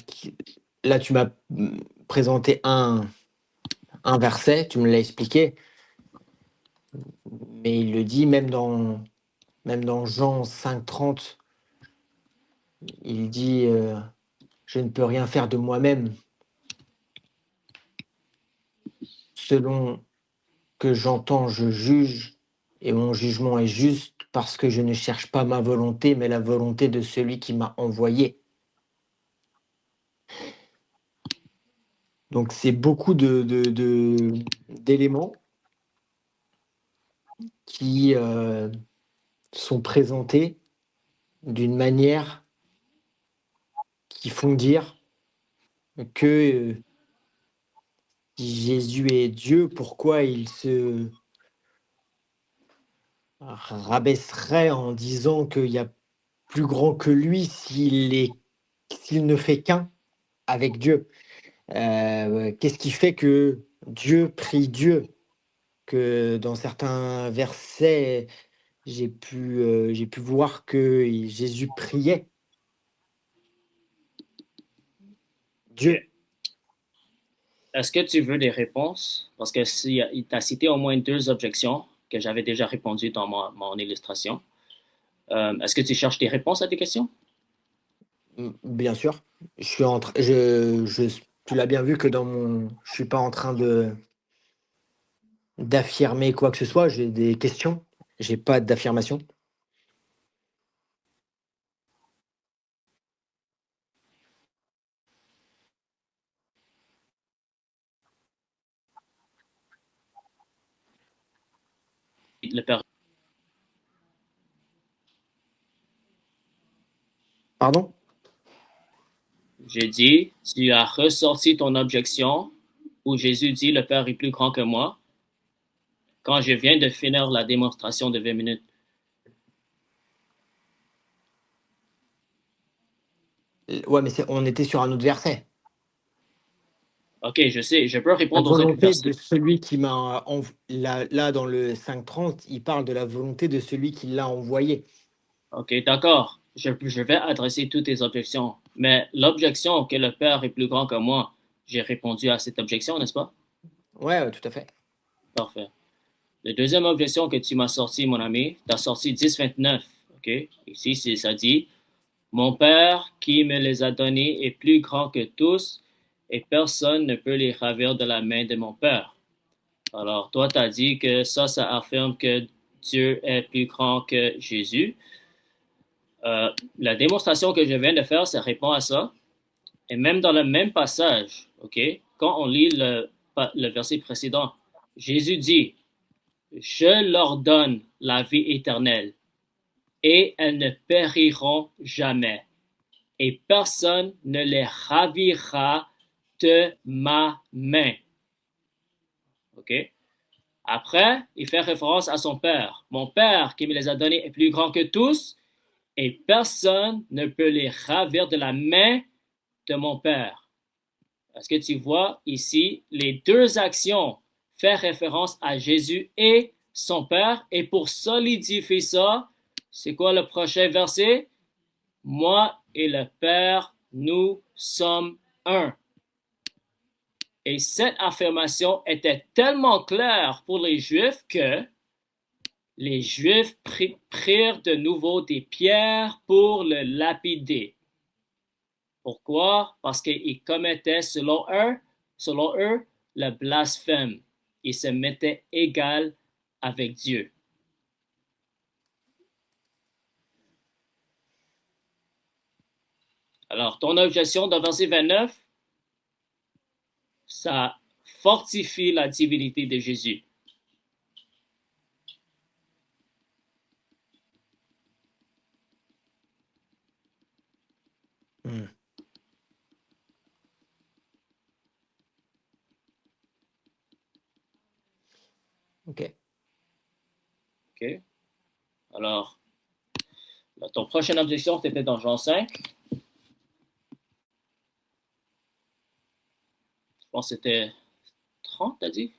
là, tu m'as présenté un verset, tu me l'as expliqué, mais il le dit même dans Jean 5,30, il dit je ne peux rien faire de moi-même. Selon que j'entends, je juge, et mon jugement est juste parce que je ne cherche pas ma volonté, mais la volonté de celui qui m'a envoyé. Donc c'est beaucoup d'éléments qui sont présentés d'une manière qui font dire que si Jésus est Dieu, pourquoi il se rabaisserait en disant qu'il y a plus grand que lui s'il ne fait qu'un avec Dieu. Qu'est-ce qui fait que Dieu prie Dieu? Que dans certains versets, j'ai pu voir que Jésus priait Dieu. Est-ce que tu veux des réponses? Parce que si, il t'a cité au moins deux objections que j'avais déjà répondues dans mon illustration. Est-ce que tu cherches des réponses à tes questions? Bien sûr, je suis en train, tu l'as bien vu que je suis pas en train d'affirmer quoi que ce soit. J'ai des questions, j'ai pas d'affirmation. Le Père, Pardon? j'ai dit, tu as ressorti ton objection où Jésus dit le Père est plus grand que moi quand je viens de finir la démonstration de 20 minutes. Ouais, mais on était sur un autre verset. Ok, je sais, je peux La répondre aux autres volonté de versets. celui qui là, dans le 5,30, il parle de la volonté de celui qui l'a envoyé. Ok, d'accord. Je vais adresser toutes tes objections. Mais l'objection que le Père est plus grand que moi, j'ai répondu à cette objection, n'est-ce pas? Ouais, tout à fait. Parfait. La deuxième objection que tu m'as sorti, mon ami, tu as sorti 10,29. OK? Ici, ça dit, mon Père qui me les a donnés est plus grand que tous et personne ne peut les ravir de la main de mon Père. Alors, toi, tu as dit que ça affirme que Dieu est plus grand que Jésus. La démonstration que je viens de faire, ça répond à ça. Et même dans le même passage, OK, quand on lit le verset précédent, Jésus dit, je leur donne la vie éternelle et elles ne périront jamais et personne ne les ravira de ma main. OK? Après, il fait référence à son Père. Mon Père qui me les a donnés est plus grand que tous et personne ne peut les ravir de la main de mon Père. Est-ce que tu vois ici, les deux actions font référence à Jésus et son Père. Et pour solidifier ça, c'est quoi le prochain verset? Moi et le Père, nous sommes un. Et cette affirmation était tellement claire pour les Juifs que les Juifs prirent de nouveau des pierres pour le lapider. Pourquoi? Parce qu'ils commettaient, selon eux, le blasphème. Ils se mettaient égal avec Dieu. Alors, ton objection dans verset 29, ça fortifie la divinité de Jésus. OK. OK. Alors, ton prochaine objection, c'était dans Jean 5. Je pense que c'était 30, t'as dit?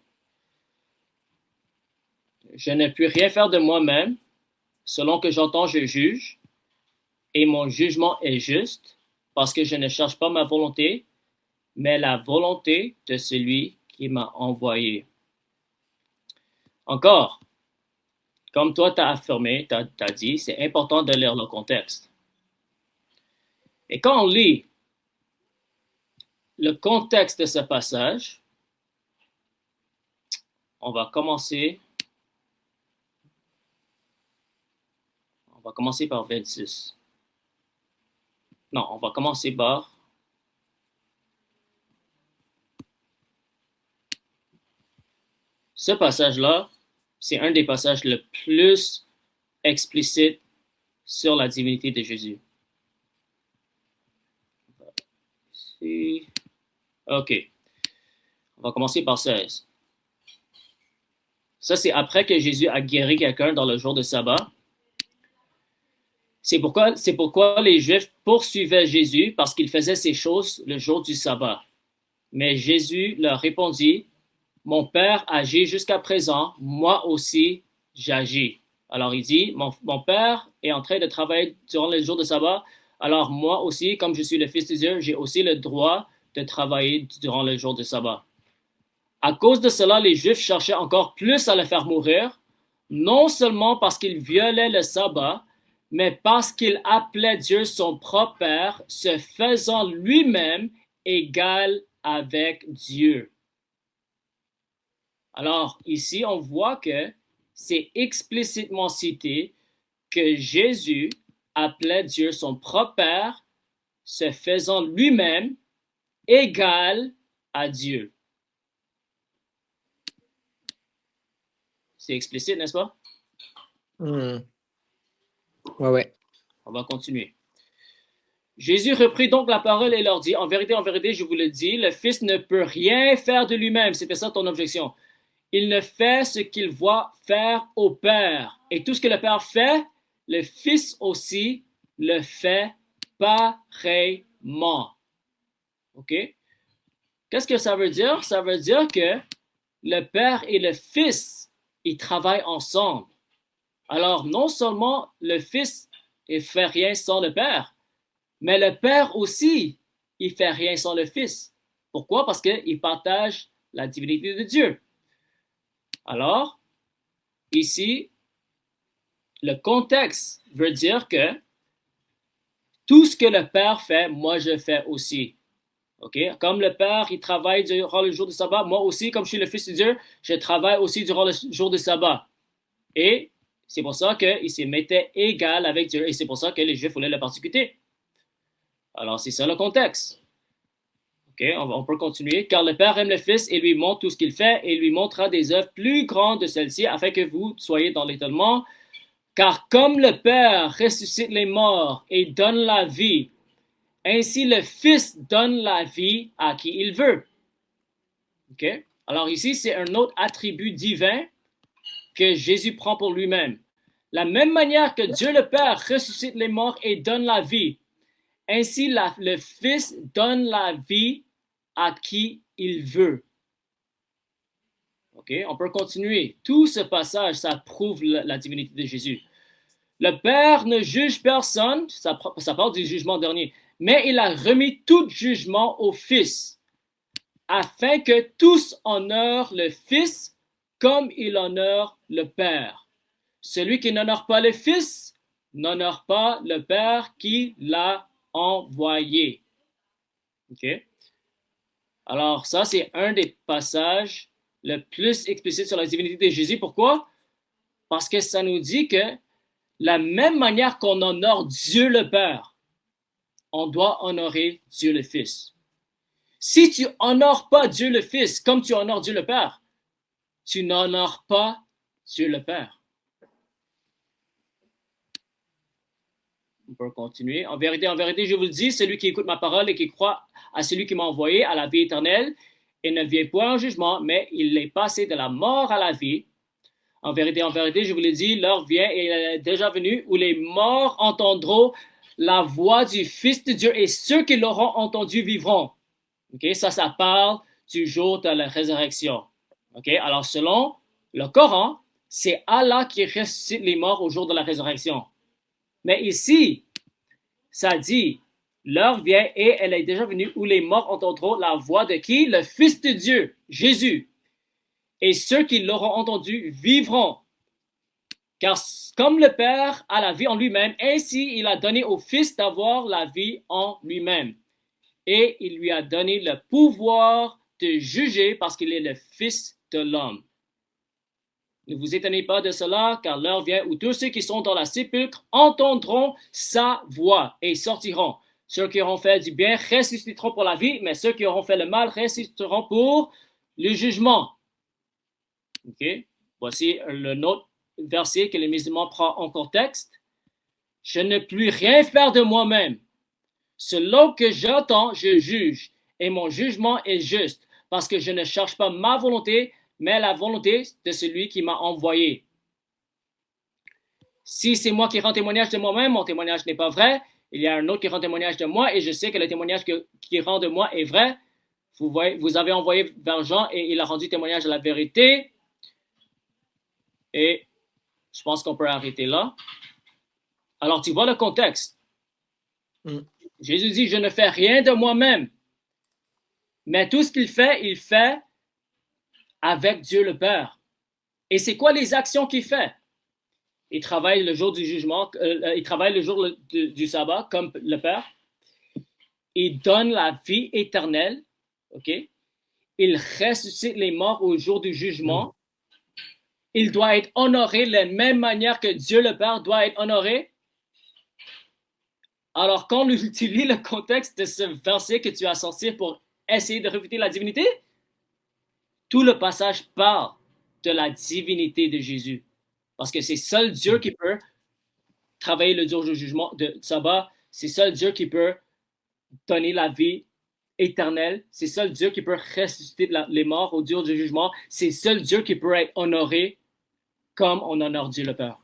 Je ne puis rien faire de moi-même. Selon que j'entends, je juge. Et mon jugement est juste, parce que je ne cherche pas ma volonté, mais la volonté de celui qui m'a envoyé. Encore, comme toi t'as affirmé, t'as dit, c'est important de lire le contexte. Et quand on lit le contexte de ce passage, on va commencer par 26. Non, on va commencer par ce passage-là, c'est un des passages le plus explicites sur la divinité de Jésus. OK. On va commencer par 16. Ça, c'est après que Jésus a guéri quelqu'un dans le jour de sabbat. C'est pourquoi les Juifs poursuivaient Jésus parce qu'il faisait ces choses le jour du sabbat. Mais Jésus leur répondit, « Mon Père agit jusqu'à présent, moi aussi j'agis. » Alors il dit, mon Père est en train de travailler durant le jour de sabbat, alors moi aussi, comme je suis le Fils de Dieu, j'ai aussi le droit de travailler durant le jour de sabbat. À cause de cela, les Juifs cherchaient encore plus à le faire mourir, non seulement parce qu'il violait le sabbat, mais parce qu'il appelait Dieu son propre Père, se faisant lui-même égal avec Dieu. Alors, ici, on voit que c'est explicitement cité que Jésus appelait Dieu son propre Père, se faisant lui-même égal à Dieu. C'est explicite, n'est-ce pas? Ouais. On va continuer. Jésus reprit donc la parole et leur dit, en vérité, je vous le dis, le Fils ne peut rien faire de lui-même. C'était ça ton objection. Il ne fait ce qu'il voit faire au Père. Et tout ce que le Père fait, le Fils aussi le fait pareillement. OK? Qu'est-ce que ça veut dire? Ça veut dire que le Père et le Fils, ils travaillent ensemble. Alors, non seulement le Fils ne fait rien sans le Père, mais le Père aussi, il ne fait rien sans le Fils. Pourquoi? Parce qu'il partage la divinité de Dieu. Alors, ici, le contexte veut dire que tout ce que le Père fait, moi je fais aussi. OK? Comme le Père, il travaille durant le jour du sabbat, moi aussi, comme je suis le Fils de Dieu, je travaille aussi durant le jour du sabbat. Et c'est pour ça qu'il se mettait égal avec Dieu. Et c'est pour ça que les Juifs voulaient le persécuter. Alors, c'est ça le contexte. OK? On peut continuer. Car le Père aime le Fils et lui montre tout ce qu'il fait et lui montrera des œuvres plus grandes de celles-ci afin que vous soyez dans l'étonnement. Car comme le Père ressuscite les morts et donne la vie, ainsi le Fils donne la vie à qui il veut. OK? Alors ici, c'est un autre attribut divin que Jésus prend pour lui-même. La même manière que Dieu le Père ressuscite les morts et donne la vie, ainsi le Fils donne la vie à qui il veut. OK? On peut continuer. Tout ce passage, ça prouve la divinité de Jésus. Le Père ne juge personne, ça parle du jugement dernier, mais il a remis tout jugement au Fils, afin que tous honorent le Fils comme il honore le Père. Celui qui n'honore pas le Fils n'honore pas le Père qui l'a envoyé. OK? Alors, ça, c'est un des passages le plus explicites sur la divinité de Jésus. Pourquoi? Parce que ça nous dit que la même manière qu'on honore Dieu le Père, on doit honorer Dieu le Fils. Si tu honores pas Dieu le Fils comme tu honores Dieu le Père, tu n'honores pas Dieu le Père. On peut continuer. En vérité, je vous le dis, celui qui écoute ma parole et qui croit à celui qui m'a envoyé à la vie éternelle, il ne vient point en jugement, mais il est passé de la mort à la vie. En vérité, je vous le dis, l'heure vient et elle est déjà venue où les morts entendront la voix du Fils de Dieu et ceux qui l'auront entendu vivront. OK? Ça parle du jour de la résurrection. OK? Alors, selon le Coran, c'est Allah qui ressuscite les morts au jour de la résurrection. Mais ici, ça dit, l'heure vient et elle est déjà venue où les morts entendront la voix de qui? Le Fils de Dieu, Jésus. Et ceux qui l'auront entendu vivront. Car comme le Père a la vie en lui-même, ainsi il a donné au Fils d'avoir la vie en lui-même. Et il lui a donné le pouvoir de juger parce qu'il est le Fils de l'homme. Ne vous étonnez pas de cela, car l'heure vient où tous ceux qui sont dans la sépulcre entendront sa voix et sortiront. Ceux qui auront fait du bien ressusciteront pour la vie, mais ceux qui auront fait le mal ressusciteront pour le jugement. OK? Voici le autre verset que les musulmans prennent en contexte. Je ne puis rien faire de moi-même. Selon que j'entends, je juge, et mon jugement est juste, parce que je ne cherche pas ma volonté, mais la volonté de celui qui m'a envoyé. Si c'est moi qui rends témoignage de moi-même, mon témoignage n'est pas vrai. Il y a un autre qui rend témoignage de moi, et je sais que le témoignage qui rend de moi est vrai. Vous avez envoyé vers Jean, et il a rendu témoignage de la vérité. Et je pense qu'on peut arrêter là. Alors, tu vois le contexte. Jésus dit, je ne fais rien de moi-même. Mais tout ce qu'il fait, il fait avec Dieu le Père. Et c'est quoi les actions qu'il fait? Il travaille le jour du jugement, il travaille le jour du sabbat comme le Père. Il donne la vie éternelle. OK? Il ressuscite les morts au jour du jugement. Il doit être honoré de la même manière que Dieu le Père doit être honoré. Alors, quand tu lis le contexte de ce verset que tu as sorti pour essayer de réfuter la divinité, tout le passage parle de la divinité de Jésus. Parce que c'est seul Dieu qui peut travailler le jour du jugement de sabbat. C'est seul Dieu qui peut donner la vie éternelle. C'est seul Dieu qui peut ressusciter les morts au jour du jugement. C'est seul Dieu qui peut être honoré comme on honore Dieu le Père.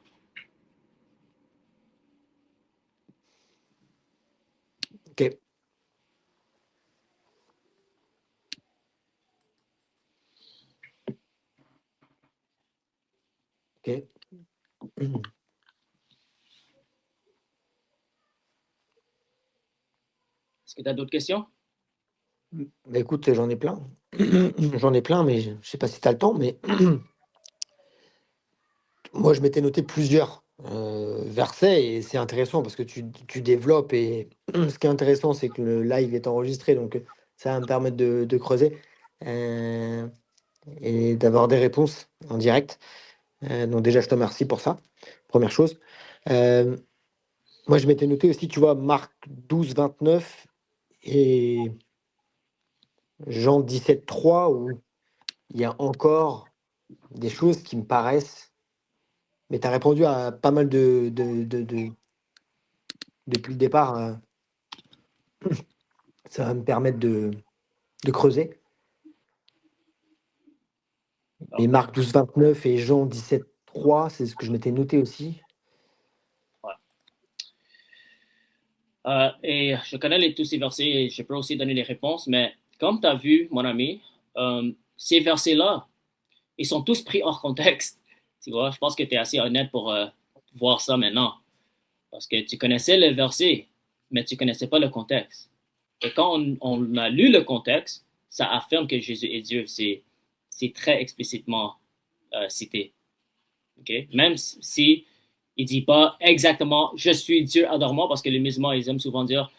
OK. OK. Est-ce que tu as d'autres questions? Bah, écoute, j'en ai plein. J'en ai plein, mais je ne sais pas si tu as le temps, mais Moi, je m'étais noté plusieurs versets et c'est intéressant parce que tu développes et ce qui est intéressant, c'est que le live est enregistré, donc ça va me permettre de creuser euh, et d'avoir des réponses en direct. Donc déjà, je te remercie pour ça, première chose. Euh, Moi, je m'étais noté aussi, tu vois, Marc 12, 29 et Jean 17, 3 où il y a encore des choses qui me paraissent, mais tu as répondu à pas mal depuis le départ. Ça va me permettre de creuser. Mais Parfait. Marc 12, 29 et Jean 17, 3 c'est ce que je m'étais noté aussi. Ouais. Et je connais tous ces versets et je peux aussi donner les réponses, mais comme tu as vu, mon ami, ces versets-là, ils sont tous pris hors contexte. Tu vois, je pense que tu es assez honnête pour voir ça maintenant. Parce que tu connaissais le verset, mais tu ne connaissais pas le contexte. Et quand on a lu le contexte, ça affirme que Jésus est Dieu. C'est très explicitement cité. Okay? Même si il dit pas exactement je suis Dieu, adore-moi, parce que les musulmans, ils aiment souvent dire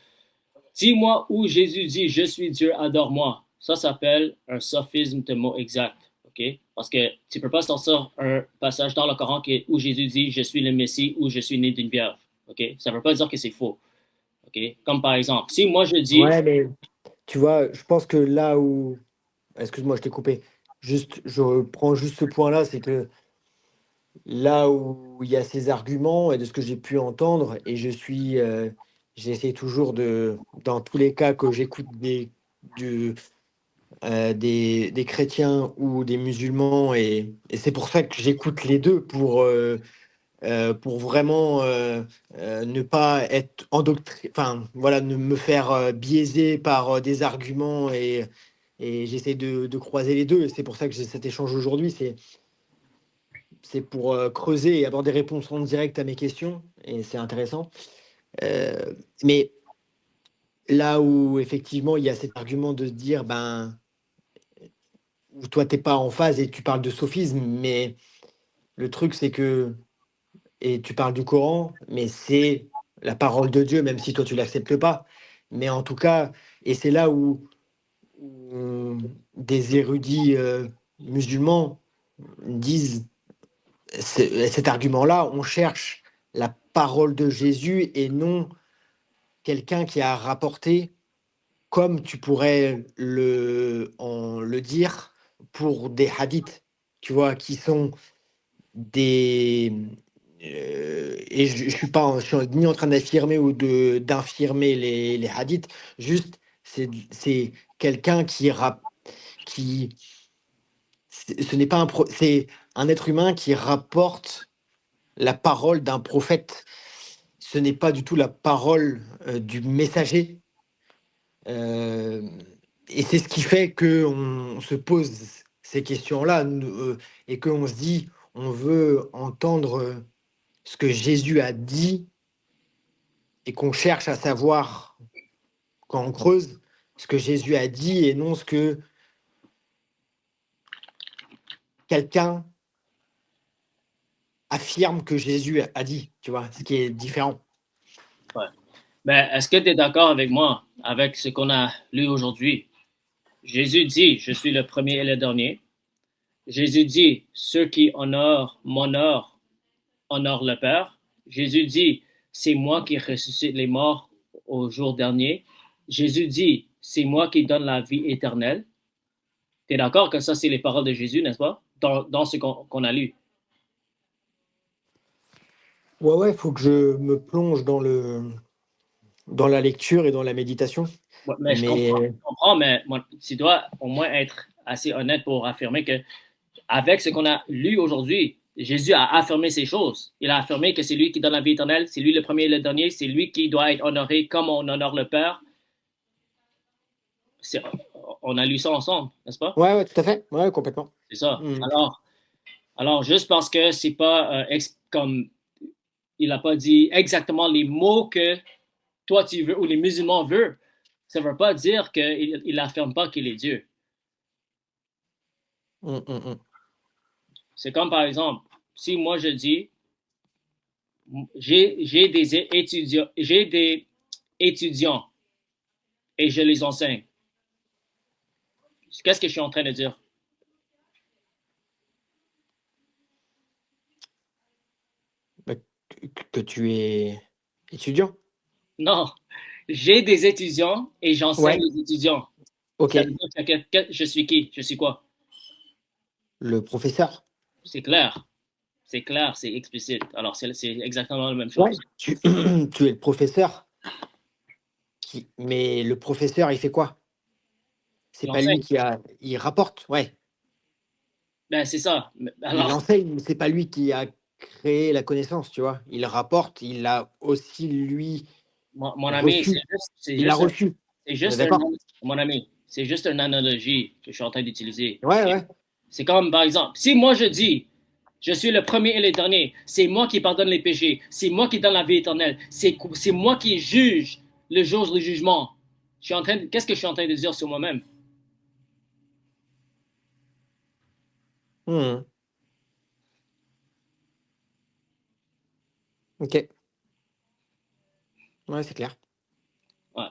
dis-moi où Jésus dit je suis Dieu, adore-moi. Ça s'appelle un sophisme de mots exact. Okay? Parce que tu ne peux pas sortir un passage dans le Coran où Jésus dit je suis le Messie ou je suis né d'une vierge. Okay? Ça ne veut pas dire que c'est faux. Okay? Comme par exemple, si moi je dis Ouais, mais tu vois, je pense que là où. Excuse-moi, je t'ai coupé. Juste, je reprends juste ce point-là, c'est que là où il y a ces arguments et de ce que j'ai pu entendre, et j'essaie toujours dans tous les cas que j'écoute des chrétiens ou des musulmans, et c'est pour ça que j'écoute les deux pour vraiment ne pas être endoctriné, enfin voilà, ne me faire biaiser par des arguments et j'essaie de croiser les deux. Et c'est pour ça que j'ai cet échange aujourd'hui. C'est pour creuser et avoir des réponses en direct à mes questions et c'est intéressant. Mais là où effectivement il y a cet argument de se dire ben où toi t'es pas en phase et tu parles de sophisme, mais le truc c'est que et tu parles du Coran, mais c'est la parole de Dieu, même si toi tu l'acceptes pas. Mais en tout cas, et c'est là où des érudits musulmans disent cet argument-là, on cherche la parole de Jésus et non quelqu'un qui a rapporté, comme tu pourrais le dire pour des hadiths, tu vois, qui sont des et je suis pas je suis ni en train d'affirmer ou de d'infirmer les hadiths, juste c'est quelqu'un qui ce n'est pas c'est un être humain qui rapporte la parole d'un prophète. Ce n'est pas du tout la parole du messager. Euh, et c'est ce qui fait que on se pose ces questions-là et qu'on se dit on veut entendre ce que Jésus a dit et qu'on cherche à savoir quand on creuse ce que Jésus a dit et non ce que quelqu'un affirme que Jésus a dit, tu vois, ce qui est différent. ouais. Ben, est-ce que tu es d'accord avec moi, avec ce qu'on a lu aujourd'hui? Jésus dit, je suis le premier et le dernier. Jésus dit, ceux qui m'honorent, honorent le Père. Jésus dit, c'est moi qui ressuscite les morts au jour dernier. Jésus dit, c'est moi qui donne la vie éternelle. Tu es d'accord que ça, c'est les paroles de Jésus, n'est-ce pas? Dans ce qu'on a lu. Ouais, ouais, il faut que je me plonge dans la lecture et dans la méditation. Ouais, mais Mais je comprends, mais moi, tu dois au moins être assez honnête pour affirmer que avec ce qu'on a lu aujourd'hui, Jésus a affirmé ces choses. Il a affirmé que c'est lui qui donne la vie éternelle, c'est lui le premier et le dernier, c'est lui qui doit être honoré comme on honore le Père. C'est- on a lu ça ensemble, n'est-ce pas? ouais, ouais, tout à fait. Ouais, complètement. C'est ça. Hmm. Alors juste parce que c'est pas comme il n'a pas dit exactement les mots que toi tu veux ou les musulmans veulent, ça ne veut pas dire qu'il n'affirme pas qu'il est Dieu. Hmm, hmm, hmm. C'est comme par exemple, si moi je dis, j'ai des étudiants et je les enseigne, qu'est-ce que je suis en train de dire? Bah, que tu es étudiant. Non, j'ai des étudiants et j'enseigne Ouais, les étudiants. ok. Ça veut dire que je suis qui? Je suis quoi? Le professeur. C'est clair. C'est clair, c'est explicite. Alors, c'est exactement la même Ouais. chose. Tu es le professeur. Mais le professeur, il fait quoi? C'est Il pas lui enseigne. qui a. Il rapporte, ouais. Ben, c'est ça. Il Alors, enseigne, mais c'est pas lui qui a créé la connaissance, tu vois. Il rapporte, il a aussi lui mon ami, reçu. c'est Il l'a juste, reçu. c'est On est juste un, d'accord? mon ami, c'est juste une analogie que je suis en train d'utiliser. Ouais, OK? ouais. C'est comme, par exemple, si moi je dis, je suis le premier et le dernier, c'est moi qui pardonne les péchés, c'est moi qui donne la vie éternelle, c'est moi qui juge le jour du jugement. Qu'est-ce que je suis en train de dire sur moi-même? Mhm. Ok. Ouais, c'est clair. Ouais.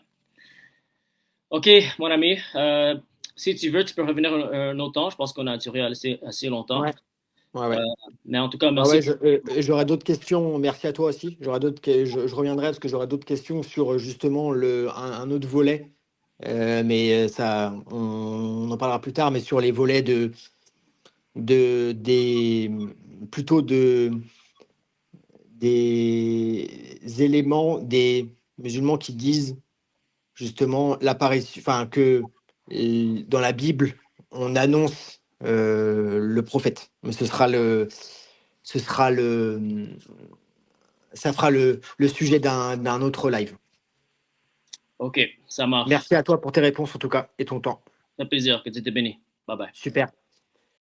OK, mon ami, si tu veux, tu peux revenir un autre temps. Je pense qu'on a duré assez longtemps. Ouais, ouais, Euh, ouais. mais en tout cas, Ouais, merci. ouais, j'aurai d'autres questions. Merci à toi aussi. Je reviendrai parce que j'aurai d'autres questions sur justement un autre volet. Mais ça, on en parlera plus tard, mais sur les volets des, plutôt des éléments des musulmans qui disent justement l'apparition, enfin que dans la Bible, on annonce le prophète. Mais ce sera ça fera le sujet d'un autre live. OK, ça marche. Merci à toi pour tes réponses en tout cas et ton temps. Ça fait plaisir que tu étais béni. Bye bye. Super.